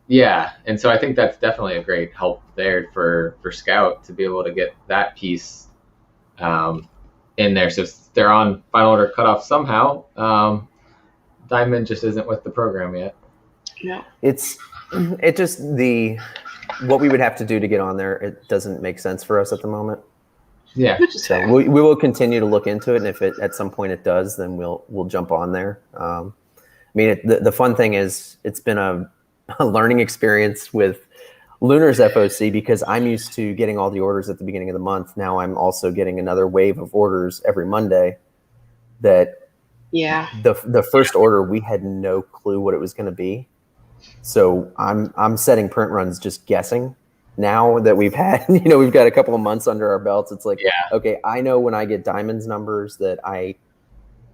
Yeah. And so I think that's definitely a great help there for Scout to be able to get that piece in there. So if they're on final order cutoff somehow, Diamond just isn't with the program yet. No. It just what we would have to do to get on there, it doesn't make sense for us at the moment. Yeah. So we will continue to look into it, and if at some point it does, then we'll jump on there. The fun thing is it's been a learning experience with Lunar's FOC, because I'm used to getting all the orders at the beginning of the month. Now I'm also getting another wave of orders every Monday. The first order, we had no clue what it was going to be. So I'm setting print runs just guessing. Now that we've had, we've got a couple of months under our belts, it's like, okay, I know when I get Diamond's numbers that I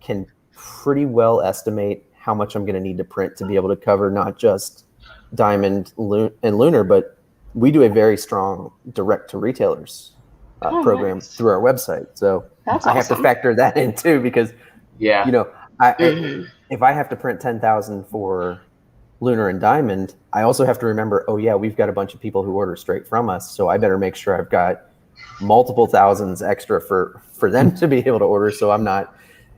can pretty well estimate how much I'm going to need to print to be able to cover not just Diamond and Lunar, but we do a very strong direct to retailers program through our website. So I have to factor that in too, because Yeah. You know, if I have to print 10,000 for Lunar and Diamond, I also have to remember, oh yeah, we've got a bunch of people who order straight from us, so I better make sure I've got multiple thousands extra for them to be able to order, so I'm not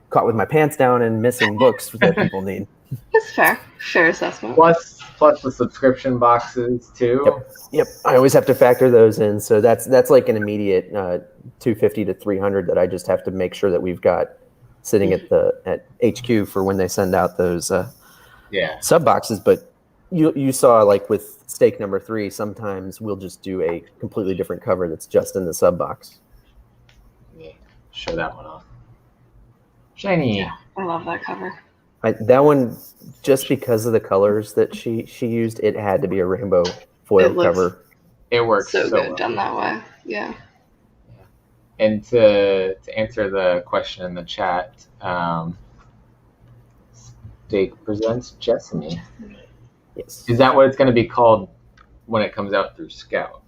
caught with my pants down and missing books that people need. That's fair. Fair assessment. Plus the subscription boxes too. Yep. I always have to factor those in, so that's like an immediate $250 to $300 that I just have to make sure that we've got sitting at HQ for when they send out those sub boxes. But you saw, like with Stake number 3, sometimes we'll just do a completely different cover that's just in the sub box. Yeah, show that one off. Shiny. Yeah, I love that cover. That one, just because of the colors that she used, it had to be a rainbow foil cover. It works so good well. done that way. Yeah. And to answer the question in the chat, Stake presents Jessamy. Yes. Is that what it's going to be called when it comes out through Scout?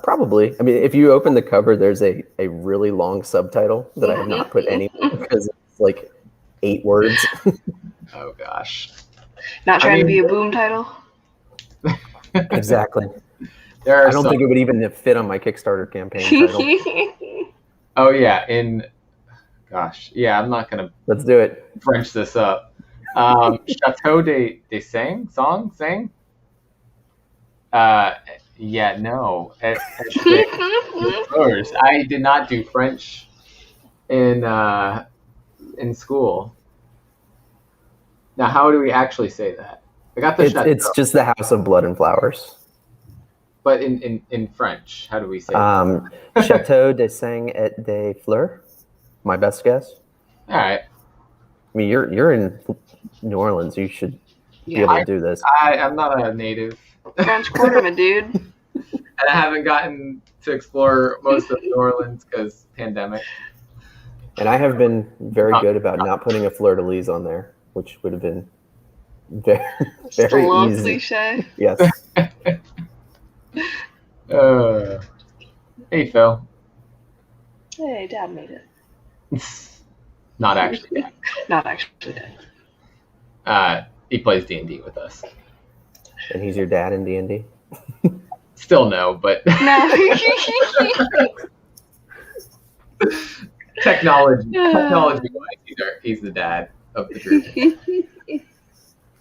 Probably. I mean, if you open the cover, there's a really long subtitle that I have not put anywhere because it's like 8 words. Oh gosh. Not trying to be a boom title? Exactly. I don't think it would even fit on my Kickstarter campaign title. Oh yeah, I'm not gonna. Let's do it. French this up. Chateau de Sang? Yeah, no. I did not do French in school. Now, how do we actually say that? I got the chateau. It's just the House of Blood and Flowers. But in French, how do we say that? Chateau de Sang et de Fleurs, my best guess. All right. I mean, you're in New Orleans. You should be able to do this. I'm not a native. French Quarter, my dude. And I haven't gotten to explore most of New Orleans because pandemic. And I have been very good about not putting a fleur-de-lis on there, which would have been very, very a little easy. Cliche. Yes. Hey, Phil. Hey, Dad made it. Not actually. Not actually dead. He plays D&D with us. And he's your dad in D&D? Still no, but No. technology-wise, he's the dad of the group.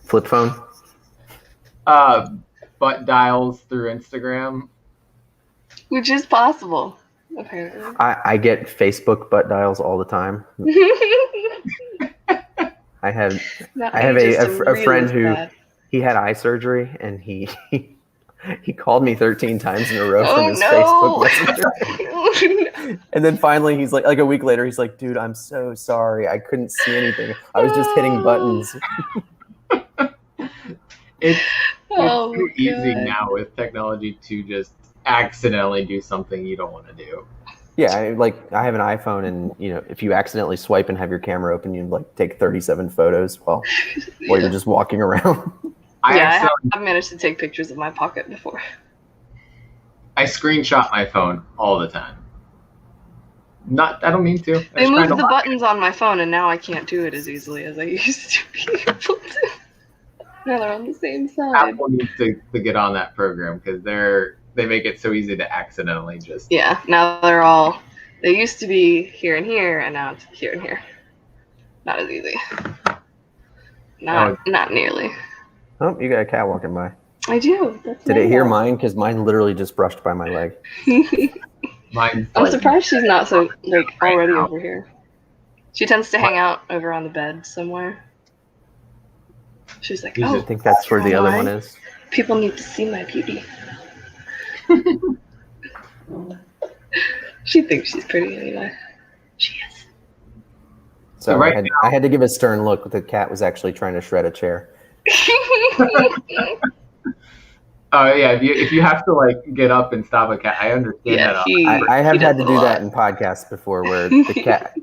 Flip phone? Butt dials through Instagram. Which is possible, apparently. I get Facebook butt dials all the time. I have a friend who he had eye surgery, and he called me 13 times in a row from his Facebook Messenger. And then finally he's like a week later, he's like, dude, I'm so sorry. I couldn't see anything. I was just hitting buttons. It's too easy now with technology to just accidentally do something you don't want to do. Yeah, I have an iPhone, and if you accidentally swipe and have your camera open, you take 37 photos while you're just walking around. I have managed to take pictures of my pocket before. I screenshot my phone all the time. I don't mean to. They moved the buttons on my phone, and now I can't do it as easily as I used to be able to. Now they're on the same side. Apple needs to get on that program because they make it so easy to accidentally just. Yeah, now they used to be here and here, and now it's here and here. Not as easy. Not nearly. Oh, you got a cat walking by. I do. Did it hear mine? Because mine literally just brushed by my leg. I'm surprised she's not so already over here. She tends to hang out over on the bed somewhere. She's like, I think that's where the other one is. People need to see my beauty. She thinks she's pretty anyway. She is. So I had to give a stern look. The cat was actually trying to shred a chair. Oh yeah, if you have to get up and stop a cat, I understand that. I have had to do that in podcasts before, where the cat.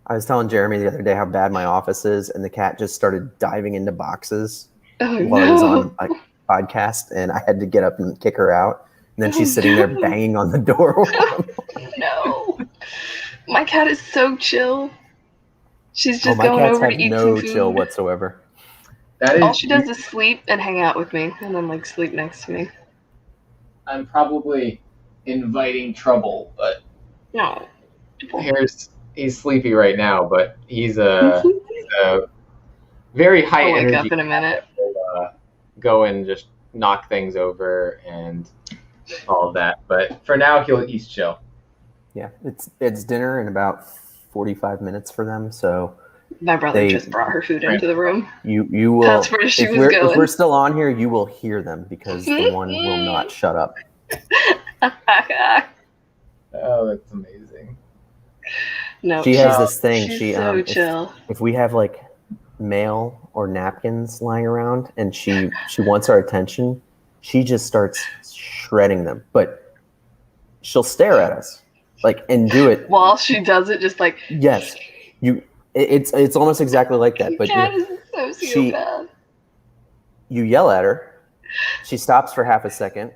I was telling Jeremy the other day how bad my office is, and the cat just started diving into boxes while I was on a podcast, and I had to get up and kick her out. And then she's sitting there banging on the door. No, my cat is so chill. She's just my going cats over have to eat no some food. chill whatsoever. That is. All she does is sleep and hang out with me, and then like sleep next to me. I'm probably inviting trouble, but No. he's sleepy right now, but he's a very high I'll wake energy up in a minute. cat that will go and just knock things over and all of that. But for now, he's chill. Yeah, it's dinner in about 45 minutes for them. So My brother just brought her food into the room. you will. That's where she was going. If we're still on here, you will hear them because the one will not shut up. Oh, that's amazing. No, she has this thing. She's so chill. If we have like mail or napkins lying around and she wants our attention, she just starts shredding them. But she'll stare at us, like, and do it while she does it. Just like yes, it's almost exactly like that. But cat is a sociopath. You yell at her, she stops for half a second,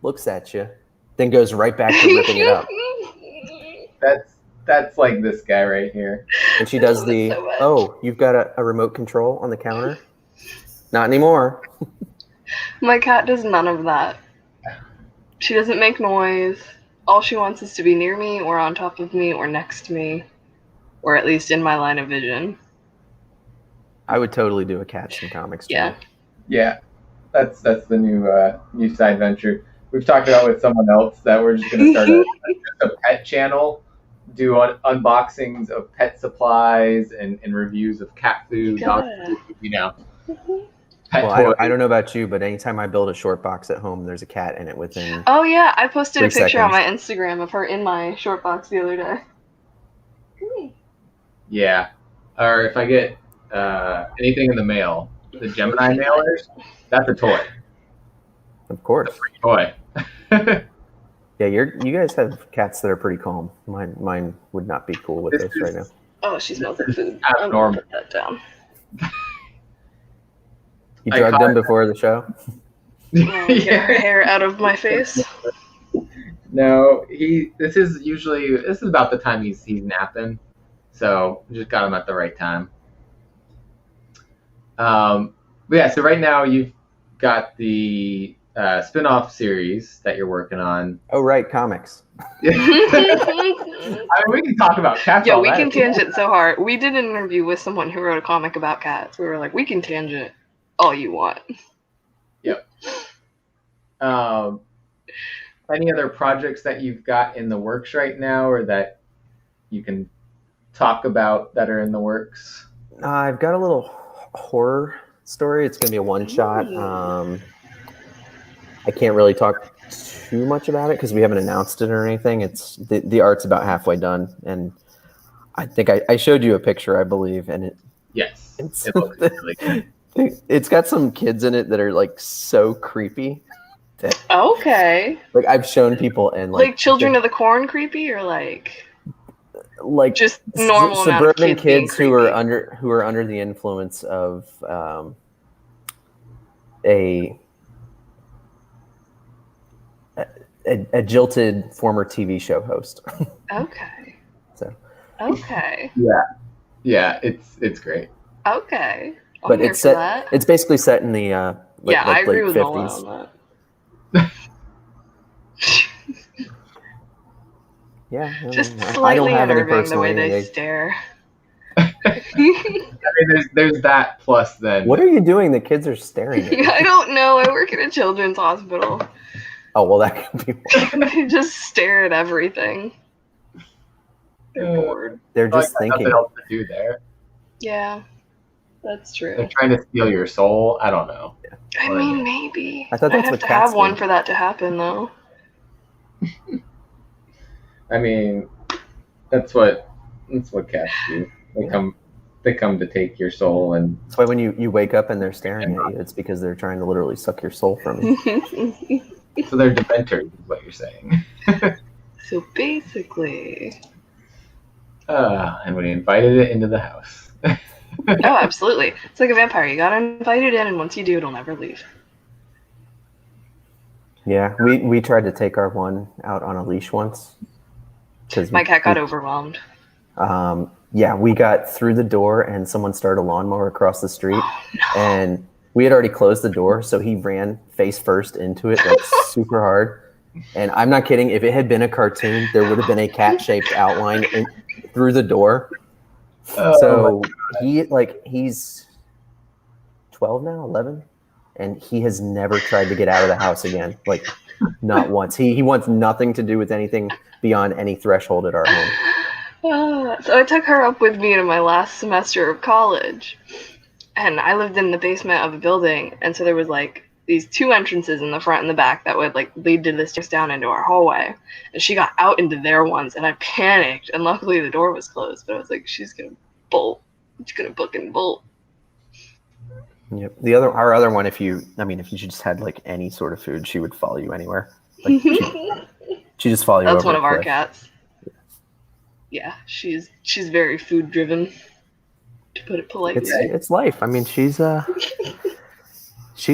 looks at you, then goes right back to ripping it up. That's like this guy right here. And she does you've got a remote control on the counter? Not anymore. My cat does none of that. She doesn't make noise. All she wants is to be near me or on top of me or next to me, or at least in my line of vision. I would totally do a Cats and Comics channel. Yeah, that's the new side venture. We've talked about with someone else that we're just going to start a pet channel, do unboxings of pet supplies and reviews of cat food, dog food, pet toys. I don't know about you, but anytime I build a short box at home, there's a cat in it within. Oh yeah, I posted a picture on seconds. my Instagram of her in my short box the other day. Yeah, or if I get anything in the mail, the Gemini mailers, that's a toy. Of course. That's a free toy. Yeah, you guys have cats that are pretty calm. Mine would not be cool with this right now. Oh, she smells like food. Abnormal. I'm gonna put that down. You drugged them before the show? Get her hair out of my face. No, this is about the time he's napping, so we just got him at the right time. But yeah, so right now you've got the spin-off series that you're working on. Oh, right, comics. I mean, we can talk about cats. Yeah, we can tangent so hard. We did an interview with someone who wrote a comic about cats. We were like, we can tangent all you want. Yep. Any other projects that you've got in the works right now, or that you can talk about that are in the works? I've got a little horror story. It's going to be a one-shot. I can't really talk too much about it because we haven't announced it or anything. It's the art's about halfway done, and I think I showed you a picture, I believe, and it looks really good. It's got some kids in it that are like so creepy. Okay. Like I've shown people and like Children of the Corn creepy, or like just normal suburban kids who are under the influence of a jilted former TV show host. Okay. Okay. Yeah, it's great. Okay. But it's set. It's basically set in the I agree late with 50s. Nolan on that. Yeah. Just slightly unnerving the way they stare. I mean, there's that plus then. What are you doing? The kids are staring at you. I don't know. I work at a children's hospital. Oh, well, that could be one. They just stare at everything. They're bored. They're just thinking. Nothing else to do there. Yeah, that's true. They're trying to steal your soul. I don't know. Yeah. I mean, maybe. I thought that's I'd what have to cats have one do. for that to happen, though. I mean, that's what cats do. They come to take your soul, and that's why when you wake up and they're staring at you, it's because they're trying to literally suck your soul from you. So they're dementors, is what you're saying. So basically, and we invited it into the house. Oh, absolutely. It's like a vampire. You gotta invite it in, and once you do, it'll never leave. Yeah, we tried to take our one out on a leash once. My cat got overwhelmed. Yeah, we got through the door and someone started a lawnmower across the street. Oh, no. And we had already closed the door, so he ran face first into it, like super hard. And I'm not kidding. If it had been a cartoon, there would have been a cat-shaped outline through the door. Oh, So he's 12 now, 11, and he has never tried to get out of the house again. Like, not once. He wants nothing to do with anything beyond any threshold at our home. So I took her up with me to my last semester of college, and I lived in the basement of a building, and so there was like these two entrances in the front and the back that would like lead to the stairs down into our hallway. And she got out into their ones, and I panicked, and luckily the door was closed, but I was like, she's gonna bolt. She's gonna book and bolt. Yep. Our other one, if you just had like any sort of food, she would follow you anywhere. Like, she just follow you. That's over one a of our cliff. cats. Yeah, she's very food driven, to put it politely. It's life. I mean, she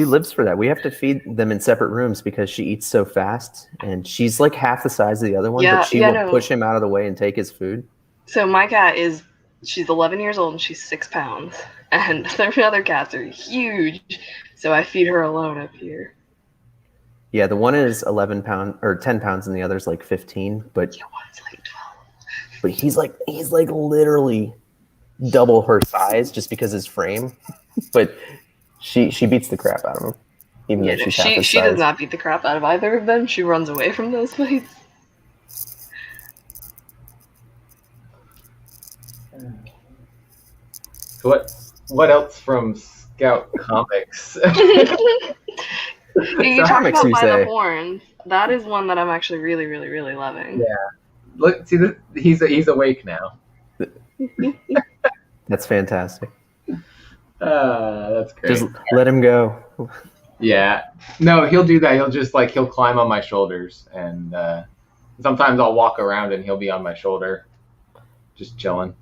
lives for that. We have to feed them in separate rooms because she eats so fast, and she's like half the size of the other one, but she will push him out of the way and take his food. So my cat she's 11 years old and she's 6 pounds, and the other cats are huge, so I feed her alone up here. Yeah, the one is 11 pounds or 10 pounds, and the other's like 15. But Yeah, one's like 12. But he's like literally double her size just because his frame. But she beats the crap out of him, even though she's half his size. She does not beat the crap out of either of them. She runs away from those fights. What else from Scout Comics? You talk Comics, about you By say? the Horn. That is one that I'm actually really, really, really loving. Yeah. Look, see, he's awake now. That's fantastic. That's great. Just let him go. Yeah. No, he'll do that. He'll climb on my shoulders, and sometimes I'll walk around and he'll be on my shoulder, just chilling.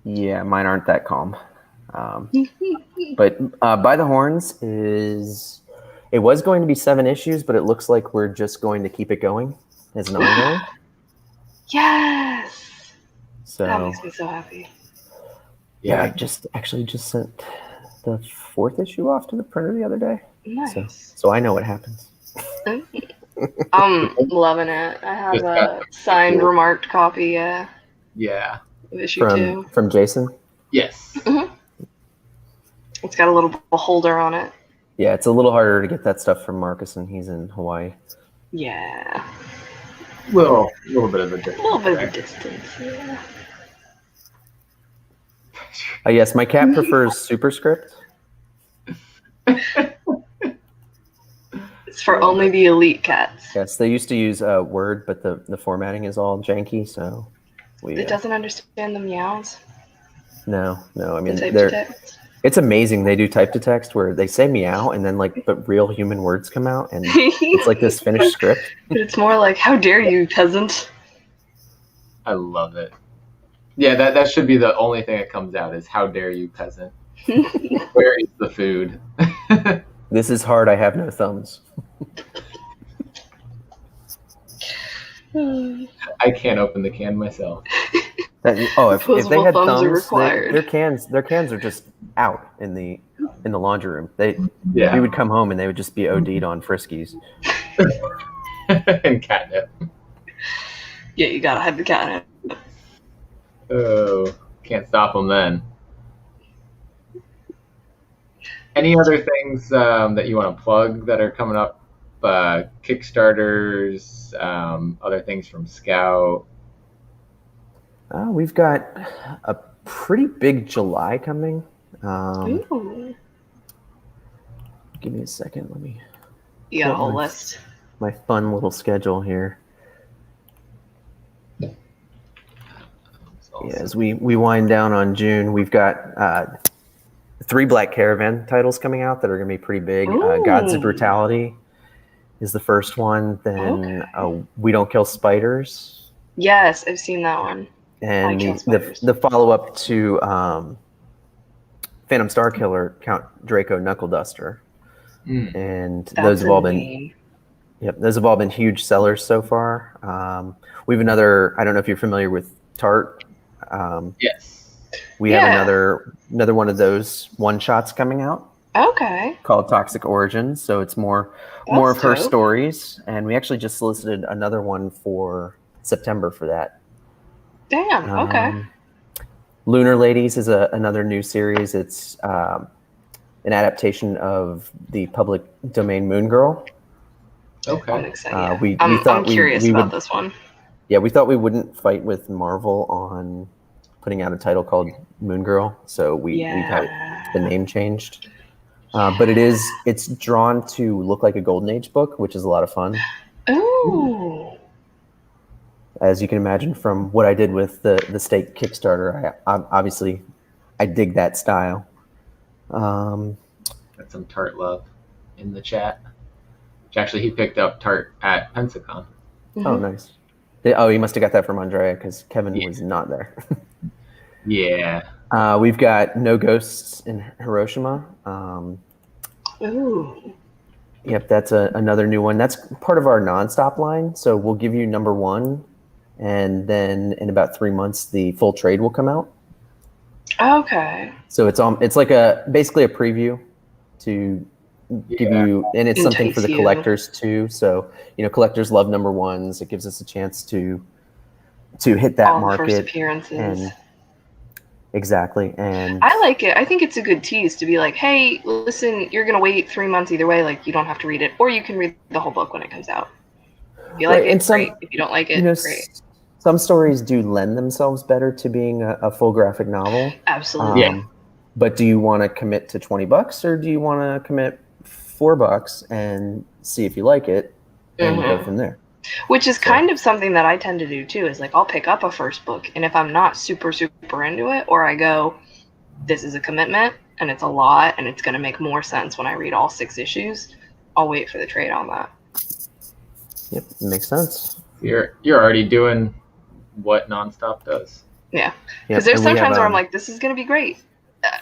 Yeah, mine aren't that calm. But By the Horns it was going to be 7 issues, but it looks like we're just going to keep it going as an ongoing. Yes! So That makes me so happy. yeah, I just sent the 4th issue off to the printer the other day. Nice. So I know what happens. I'm loving it. I have a signed, remarked copy of issue 2. From Jason? Yes. Mm-hmm. It's got a little holder on it. Yeah, it's a little harder to get that stuff from Marcus, and he's in Hawaii. Yeah. Little bit of a distance. A little bit of a distance, yeah. Yes, my cat prefers superscript. It's for only the elite cats. Yes, they used to use Word, but the formatting is all janky, so It doesn't understand the meows. No. I mean, The type-to-text. it's amazing. They do type to text where they say meow, and then but real human words come out, and it's like this finished script. But it's more like, how dare you, peasant? I love it. Yeah, that should be the only thing that comes out is how dare you, peasant. Where is the food? This is hard. I have no thumbs. I can't open the can myself. If they had thumbs are thumbs, required. their cans are just out in the laundry room. Yeah. We would come home and they would just be OD'd on Friskies. And catnip. Yeah, you gotta have the catnip. Oh, can't stop them then. Any other things that you want to plug that are coming up? Kickstarters, other things from Scout? We've got a pretty big July coming. Ooh. Give me a second. Let me. You got a whole list. My fun little schedule here. Awesome. Yeah, as we wind down on June, we've got 3 Black Caravan titles coming out that are going to be pretty big. Gods of Brutality is the first one. Then We Don't Kill Spiders. Yes, I've seen that one. And the follow-up to Phantom Star Killer, Count Draco Knuckle Duster. And those have all been huge sellers so far. We have another, I don't know if you're familiar with Tart, Yes. We have another one of those one-shots coming out. Okay. Called Toxic Origins. So it's more of her stories. And we actually just solicited another one for September for that. Damn, okay. Lunar Ladies is another new series. It's an adaptation of the public domain Moon Girl. Okay. I'm excited. We I'm thought curious we about would, this one. Yeah, we thought we wouldn't fight with Marvel on putting out a title called Moon Girl, so we've had the name changed. But it's drawn to look like a Golden Age book, which is a lot of fun. Ooh. As you can imagine from what I did with the Stake Kickstarter, I dig that style. Got some Tart love in the chat. Which actually he picked up Tart at Pensacon. Mm-hmm. Oh, nice. He must have got that from Andrea because Kevin was not there. Yeah. We've got No Ghosts in Hiroshima. Ooh. Yep, that's another new one. That's part of our nonstop line. So we'll give you number 1, and then in about 3 months, the full trade will come out. Okay. So it's like basically a preview to give you, and it's something for the collectors too. So collectors love number 1s. It gives us a chance to hit that all market. The first appearances. And exactly. And I like it. I think it's a good tease to be like, hey, listen, you're gonna wait 3 months either way. Like, you don't have to read it, or you can read the whole book when it comes out. If you like it, great. If you don't like it, great. Some stories do lend themselves better to being a full graphic novel. Absolutely. But do you want to commit to $20, or do you want to commit $4 and see if you like it and go from there? Which is kind of something that I tend to do too, is like I'll pick up a first book, and if I'm not super into it, or I go, this is a commitment and it's a lot and it's going to make more sense when I read all 6 issues, I'll wait for the trade on that. Yep, makes sense. You're already doing what Nonstop does. Yeah, because there's sometimes where I'm like, this is going to be great.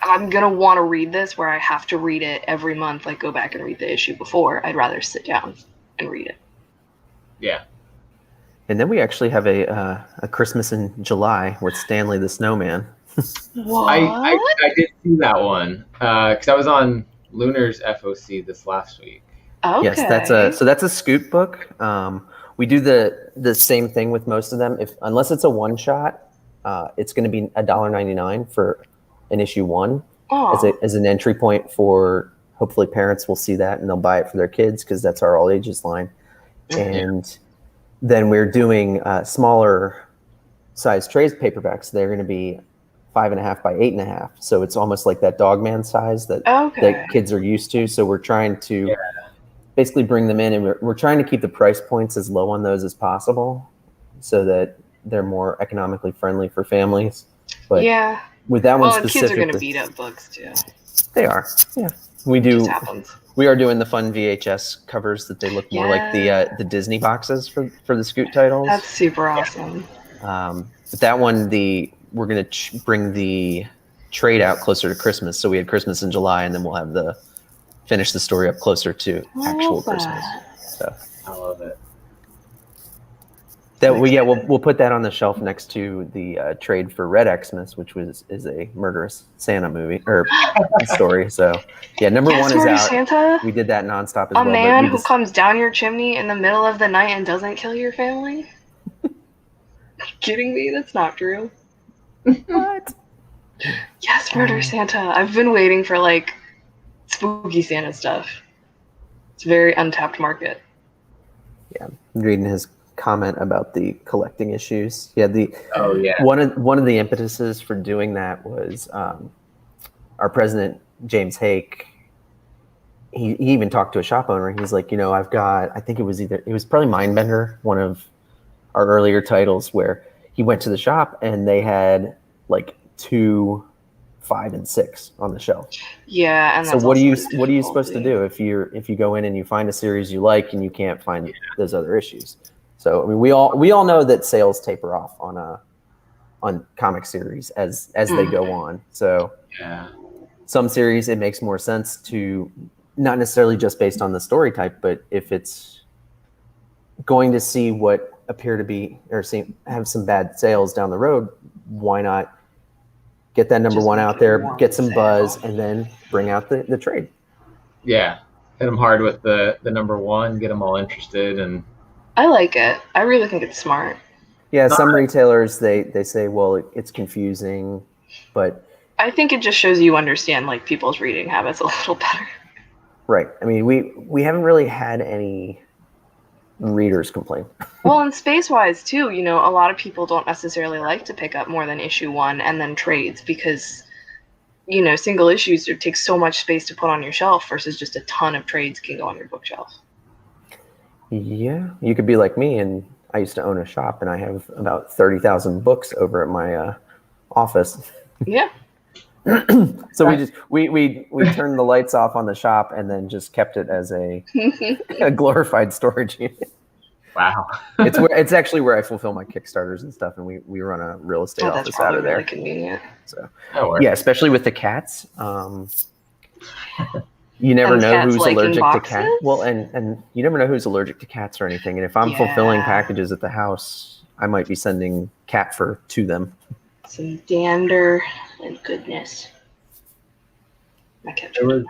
I'm going to want to read this where I have to read it every month, like go back and read the issue before. I'd rather sit down and read it. Yeah. And then we actually have a Christmas in July with Stanley the Snowman. What? I did see that one because I was on Lunar's FOC this last week. Okay. Yes, that's a scoop book. We do the same thing with most of them. Unless it's a one shot, it's going to be $1.99 for an issue 1 as an entry point for, hopefully parents will see that and they'll buy it for their kids because that's our all ages line. And then we're doing smaller size trade paperbacks. They're going to be 5.5 by 8.5. So it's almost like that Dogman size that kids are used to. So we're trying to basically bring them in, and we're trying to keep the price points as low on those as possible so that they're more economically friendly for families. But with that one specifically, kids are going to beat up books too. They are. Yeah. We do. We are doing the fun VHS covers that they look more like the Disney boxes for the Scoot titles. That's super awesome. But that one, we're going to bring the trade out closer to Christmas. So we had Christmas in July, and then we'll have finish the story up closer to actual Christmas. So I love it. We'll put that on the shelf next to the trade for Red Xmas, which is a murderous Santa movie or story. So number 1 is out. Santa? We did that nonstop as well. A man who comes down your chimney in the middle of the night and doesn't kill your family? Kidding me? That's not true. What? Yes, Murder Santa. I've been waiting for like spooky Santa stuff. It's a very untapped market. Yeah, I'm reading his comment about the collecting issues. One of the impetuses for doing that was our president James Hake. He even talked to a shop owner. He's like, I've got, I think it was probably Mindbender, one of our earlier titles, where he went to the shop and they had like 2, 5, and 6 on the shelf. Yeah, and so what are you supposed to do if you go in and you find a series you like and you can't find those other issues? So I mean, we all know that sales taper off on comic series as they go on. So some series it makes more sense to, not necessarily just based on the story type, but if it's going to see what appear to be or have some bad sales down the road, why not get that number Just one make out it there, warm get some sale. buzz, and then bring out the trade. Yeah, hit them hard with the number one, get them all interested, and I like it. I really think it's smart. Yeah, some retailers they say, well, it's confusing, but I think it just shows you understand like people's reading habits a little better. right. I mean, we haven't really had any readers complain. Well, and space-wise too, you know, a lot of people don't necessarily like to pick up more than issue one and then trades because, you know, single issues take so much space to put on your shelf versus just a ton of trades can go on your bookshelf. Yeah, you could be like me, and I used to own a shop, and I have about 30,000 books over at my office. Yeah. So we turned the lights off on the shop and then just kept it as a glorified storage unit. wow. It's actually where I fulfill my Kickstarters and stuff, and we run a real estate Oh, that's office out probably of there. really convenient. So That yeah, especially with the cats. You never And know cats who's liking allergic to boxes? cats. Well, and you never know who's allergic to cats or anything. And if I'm fulfilling packages at the house, I might be sending cat fur to them. Some dander and goodness. My cat. There was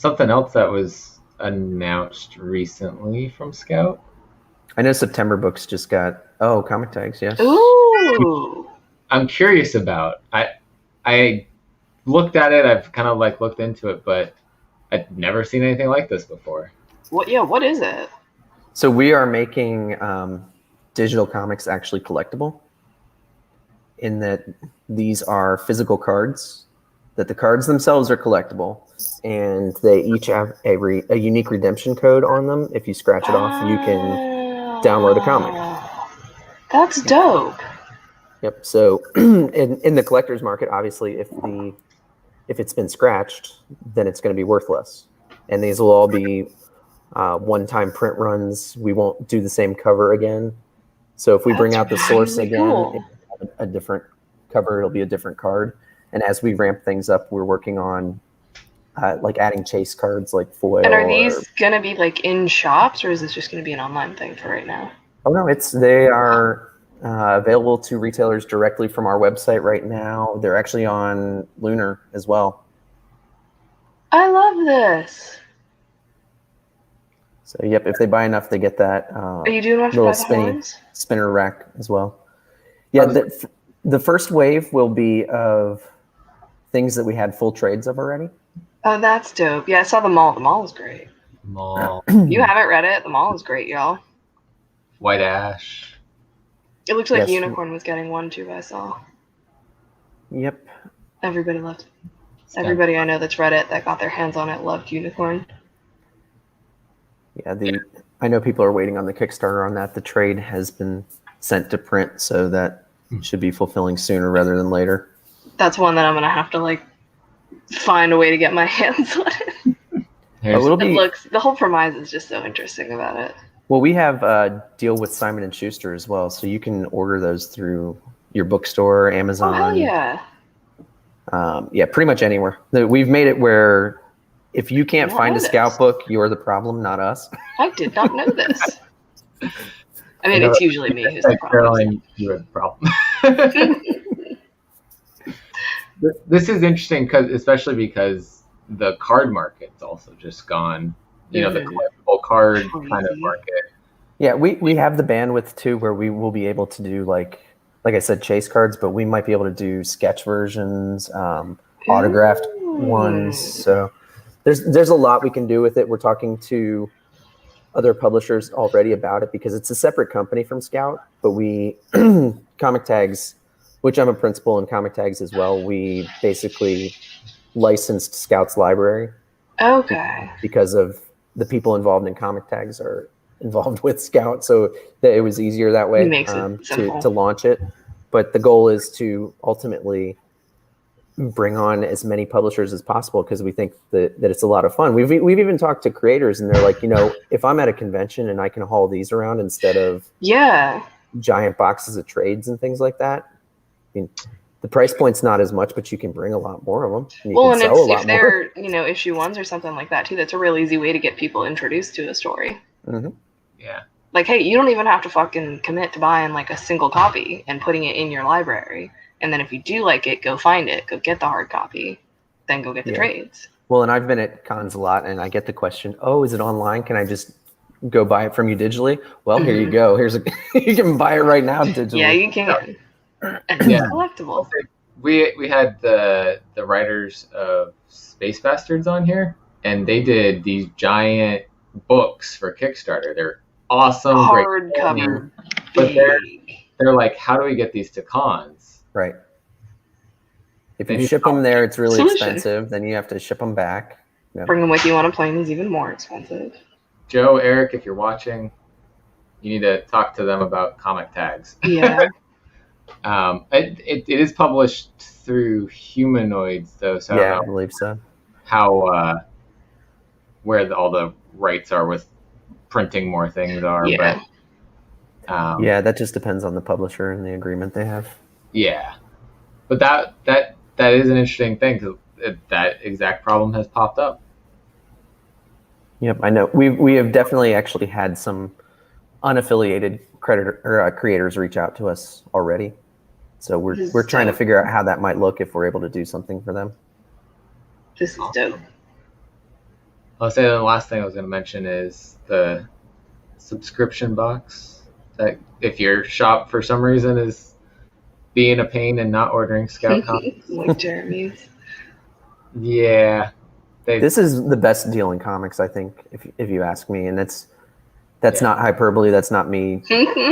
something else that was announced recently from Scout. I know September books just got comic tags. Yes. Ooh. I'm curious about. I looked at it. I've kind of like looked into it, but I'd never seen anything like this before. What? Yeah. What is it? So we are making digital comics actually collectible. In that these are physical cards. That the cards themselves are collectible, and they each have a unique redemption code on them. If you scratch it off, you can download a comic. That's dope. Yep. So in the collector's market, obviously, if it's been scratched, then it's going to be worthless. And these will all be one-time print runs. We won't do the same cover again. So if we bring out the source again, cool. a different cover, it'll be a different card. And as we ramp things up, we're working on like adding chase cards like foil. And are these going to be like in shops, or is this just going to be an online thing for right now? Oh no, they are available to retailers directly from our website right now. They're actually on Lunar as well. I love this. So yep, if they buy enough, they get that Are you doing one for little By the Horns? spinner rack as well. Yeah, the first wave will be of things that we had full trades of already. Oh, that's dope. Yeah, I saw the mall. The mall is great. Mall, You haven't read it? The mall is great, y'all. White Ash. It looks like Yes. Unicorn was getting one too, I saw. Yep. Everybody loved it. Everybody I know that's read it, that got their hands on it, loved Unicorn. Yeah, I know people are waiting on the Kickstarter on that. The trade has been sent to print, so that should be fulfilling sooner rather than later. That's one that I'm going to have to, like, find a way to get my hands on it. The whole premise is just so interesting about it. Well, we have a deal with Simon & Schuster as well, so you can order those through your bookstore, Amazon. Oh, hell yeah. Yeah, pretty much anywhere. We've made it where if you can't find a Scout book, you're the problem, not us. I did not know this. I mean, it's usually me who's the problem. Caroline, you have the problem. This is interesting, especially because the card market's also just gone. You know, the collectible card kind of market. Yeah, we have the bandwidth too, where we will be able to do like I said, chase cards, but we might be able to do sketch versions, autographed ones. So there's a lot we can do with it. We're talking to other publishers already about it because it's a separate company from Scout, but we Comic Tags, which I'm a principal in Comic Tags as well. We basically licensed Scout's library. Okay. Because of the people involved in Comic Tags are involved with Scout, so that it was easier that way to launch it. But the goal is to ultimately bring on as many publishers as possible because we think that it's a lot of fun. We've even talked to creators and they're like, if I'm at a convention and I can haul these around instead of giant boxes of trades and things like that, I mean, the price point's not as much, but you can bring a lot more of them. And if they're issue ones or something like that too, that's a real easy way to get people introduced to a story. Mm-hmm. Yeah, Like, hey, you don't even have to fucking commit to buying like a single copy and putting it in your library. And then if you do like it, go find it, go get the hard copy, then go get the trades. Well, and I've been at cons a lot, and I get the question, "Oh, is it online? Can I just go buy it from you digitally?" Well, here you go. Here's you can buy it right now digitally. Yeah, you can. And it's collectible. We had the writers of Space Bastards on here, and they did these giant books for Kickstarter. They're awesome, hardcover, but they're like, how do we get these to cons? Right. If you ship them there, it's really expensive. Then you have to ship them back. Yeah. Bring them with you on a plane is even more expensive. Joe, Eric, if you're watching, you need to talk to them about comic tags. Yeah. It is published through Humanoids, though. So yeah, I believe so. How where all the rights are with printing more things are, yeah. But yeah, that just depends on the publisher and the agreement they have. Yeah, but that is an interesting thing because that exact problem has popped up. Yep, I know. We have definitely actually had some unaffiliated creators reach out to us already. So we're trying to figure out how that might look if we're able to do something for them. This is dope. I'll say the last thing I was going to mention is the subscription box. That if your shop for some reason is being a pain and not ordering Scout comics, like Jeremy's. Yeah, this is the best deal in comics, I think, if you ask me, and that's not hyperbole. That's not me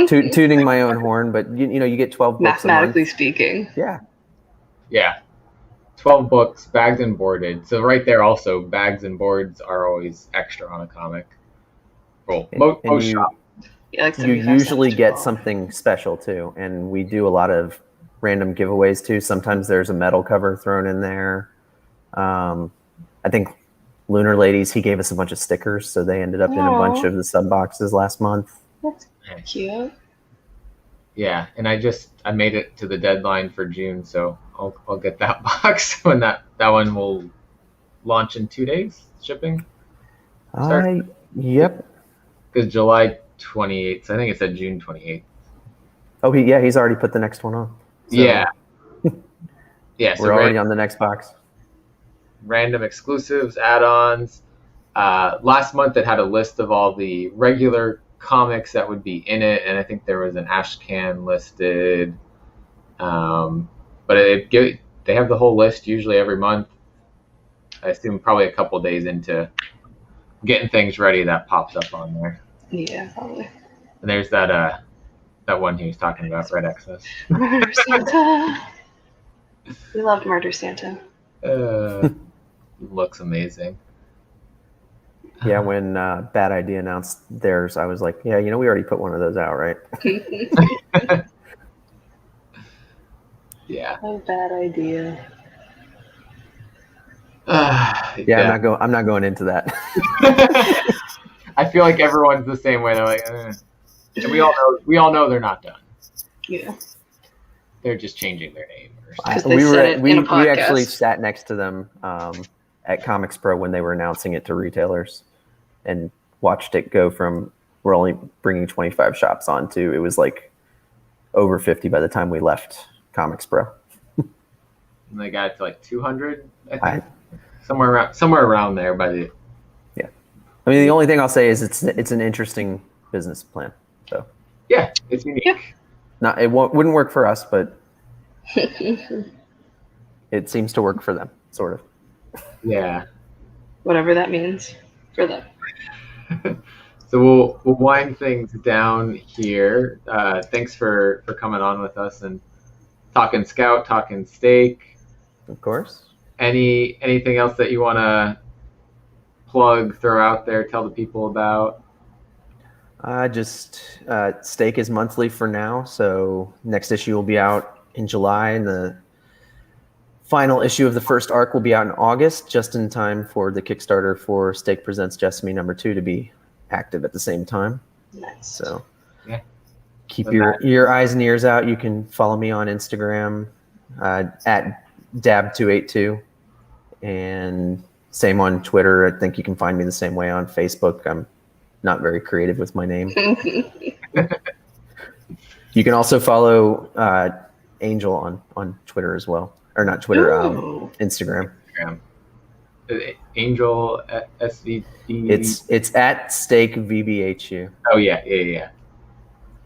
tooting my own horn, but you know, you get 12 books mathematically a month. speaking. Yeah, 12 books, bagged and boarded. So right there, also bags and boards are always extra on a comic. Well, most shops. Yeah, like you usually get something special too, and we do a lot of random giveaways too. Sometimes there's a metal cover thrown in there. I think Lunar Ladies, he gave us a bunch of stickers, so they ended up in a bunch of the sub boxes last month. That's cute. Yeah, and I made it to the deadline for June, so I'll get that box when that one will launch in 2 days shipping. Yep. Because July 28th, so I think it said June 28th. Oh, he's already put the next one on. So yeah. Yeah, so we're already on the next box. Random exclusives, add-ons. Last month it had a list of all the regular comics that would be in it, and I think there was an Ashcan listed. But they have the whole list usually every month. I assume probably a couple days into getting things ready that pops up on there. Yeah, probably. And there's that one he was talking about, Red Excess. Murder Santa. We loved Murder Santa. Looks amazing. Yeah, when Bad Idea announced theirs, I was like, yeah, you know, we already put one of those out, right? Yeah. Oh, Bad Idea. Yeah, I'm not going into that. I feel like everyone's the same way. They're like, and we all know they're not done. Yeah. They're just changing their name. We actually sat next to them at Comics Pro when they were announcing it to retailers, and watched it go from we're only bringing 25 shops on to it was like over 50 by the time we left Comics Pro. And they got it to like 200, I think. Somewhere around there by the. Yeah, I mean the only thing I'll say is it's an interesting business plan. So yeah, it's unique. Yeah. It wouldn't work for us, but it seems to work for them, sort of. Yeah. Whatever that means for them. So we'll wind things down here. Thanks for coming on with us and talking Scout, talking Steak. Of course. Anything else that you want to plug, throw out there, tell the people about? Just Steak is monthly for now, so next issue will be out in July, and the final issue of the first arc will be out in August, just in time for the Kickstarter for Steak Presents Jessamy #2 to be active at the same time. Nice. So yeah, keep your eyes and ears out. You can follow me on Instagram at dab282, and same on Twitter. I think you can find me the same way on Facebook. I'm not very creative with my name. You can also follow Angel on Twitter as well, or not Twitter, Instagram. Angel SVB. It's at Steak VBHU. Oh yeah.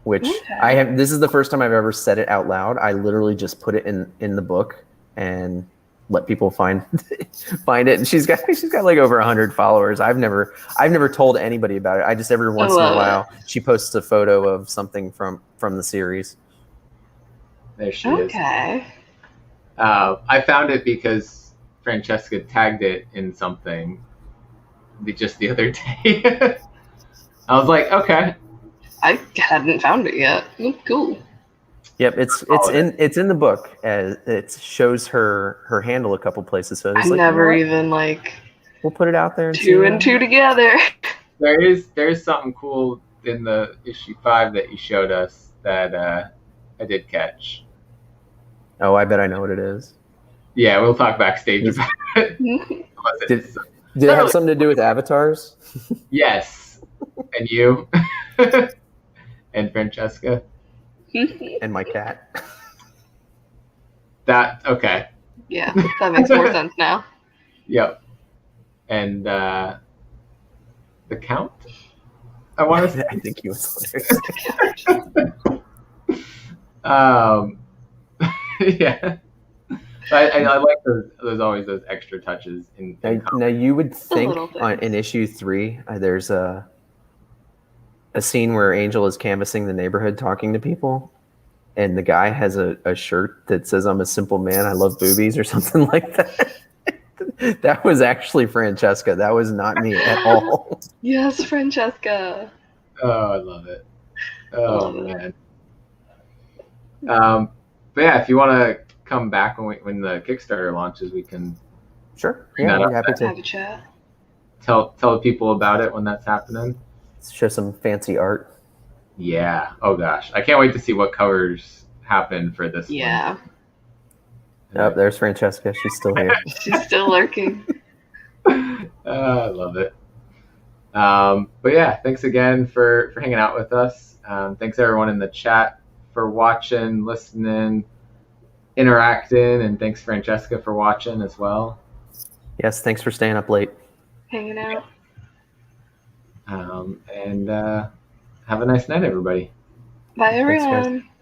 Which I have. This is the first time I've ever said it out loud. I literally just put it in the book and let people find it. And she's got like over 100 followers. I've never told anybody about it. I just every once in a while she posts a photo of something from the series. There she is. Okay. I found it because Francesca tagged it in something just the other day. I was like, okay. I hadn't found it yet. Cool. Yep, it's in the book. It shows her handle a couple places. So I never even we'll put it out there. And two and two together. There is something cool in the issue 5 that you showed us that I did catch. Oh, I bet I know what it is. Yeah, we'll talk backstage about it. Did it have something to do with avatars? Yes, and you. And Francesca. And my cat. Okay. Yeah, that makes more sense now. Yep. And the Count? I want to say. I think he was yeah. I like those always those extra touches in now you would think in issue 3 there's a scene where Angel is canvassing the neighborhood talking to people, and the guy has a shirt that says, "I'm a simple man, I love boobies," or something like that. That was actually Francesca. That was not me at all. Yes, Francesca. Oh, I love it. Oh, man. But yeah, if you want to come back when the Kickstarter launches, we can. Sure. Yeah, I'd be happy to have a chat. Tell people about it when that's happening. Show some fancy art. Yeah. Oh gosh, I can't wait to see what covers happen for this. Yeah. Oh, there's Francesca. She's still here. She's still lurking. I love it. But yeah, thanks again for hanging out with us. Thanks everyone in the chat for watching, listening, interacting, and thanks Francesca for watching as well. Yes, thanks for staying up late. Hanging out. And have a nice night, everybody. Bye, everyone. Thanks, guys.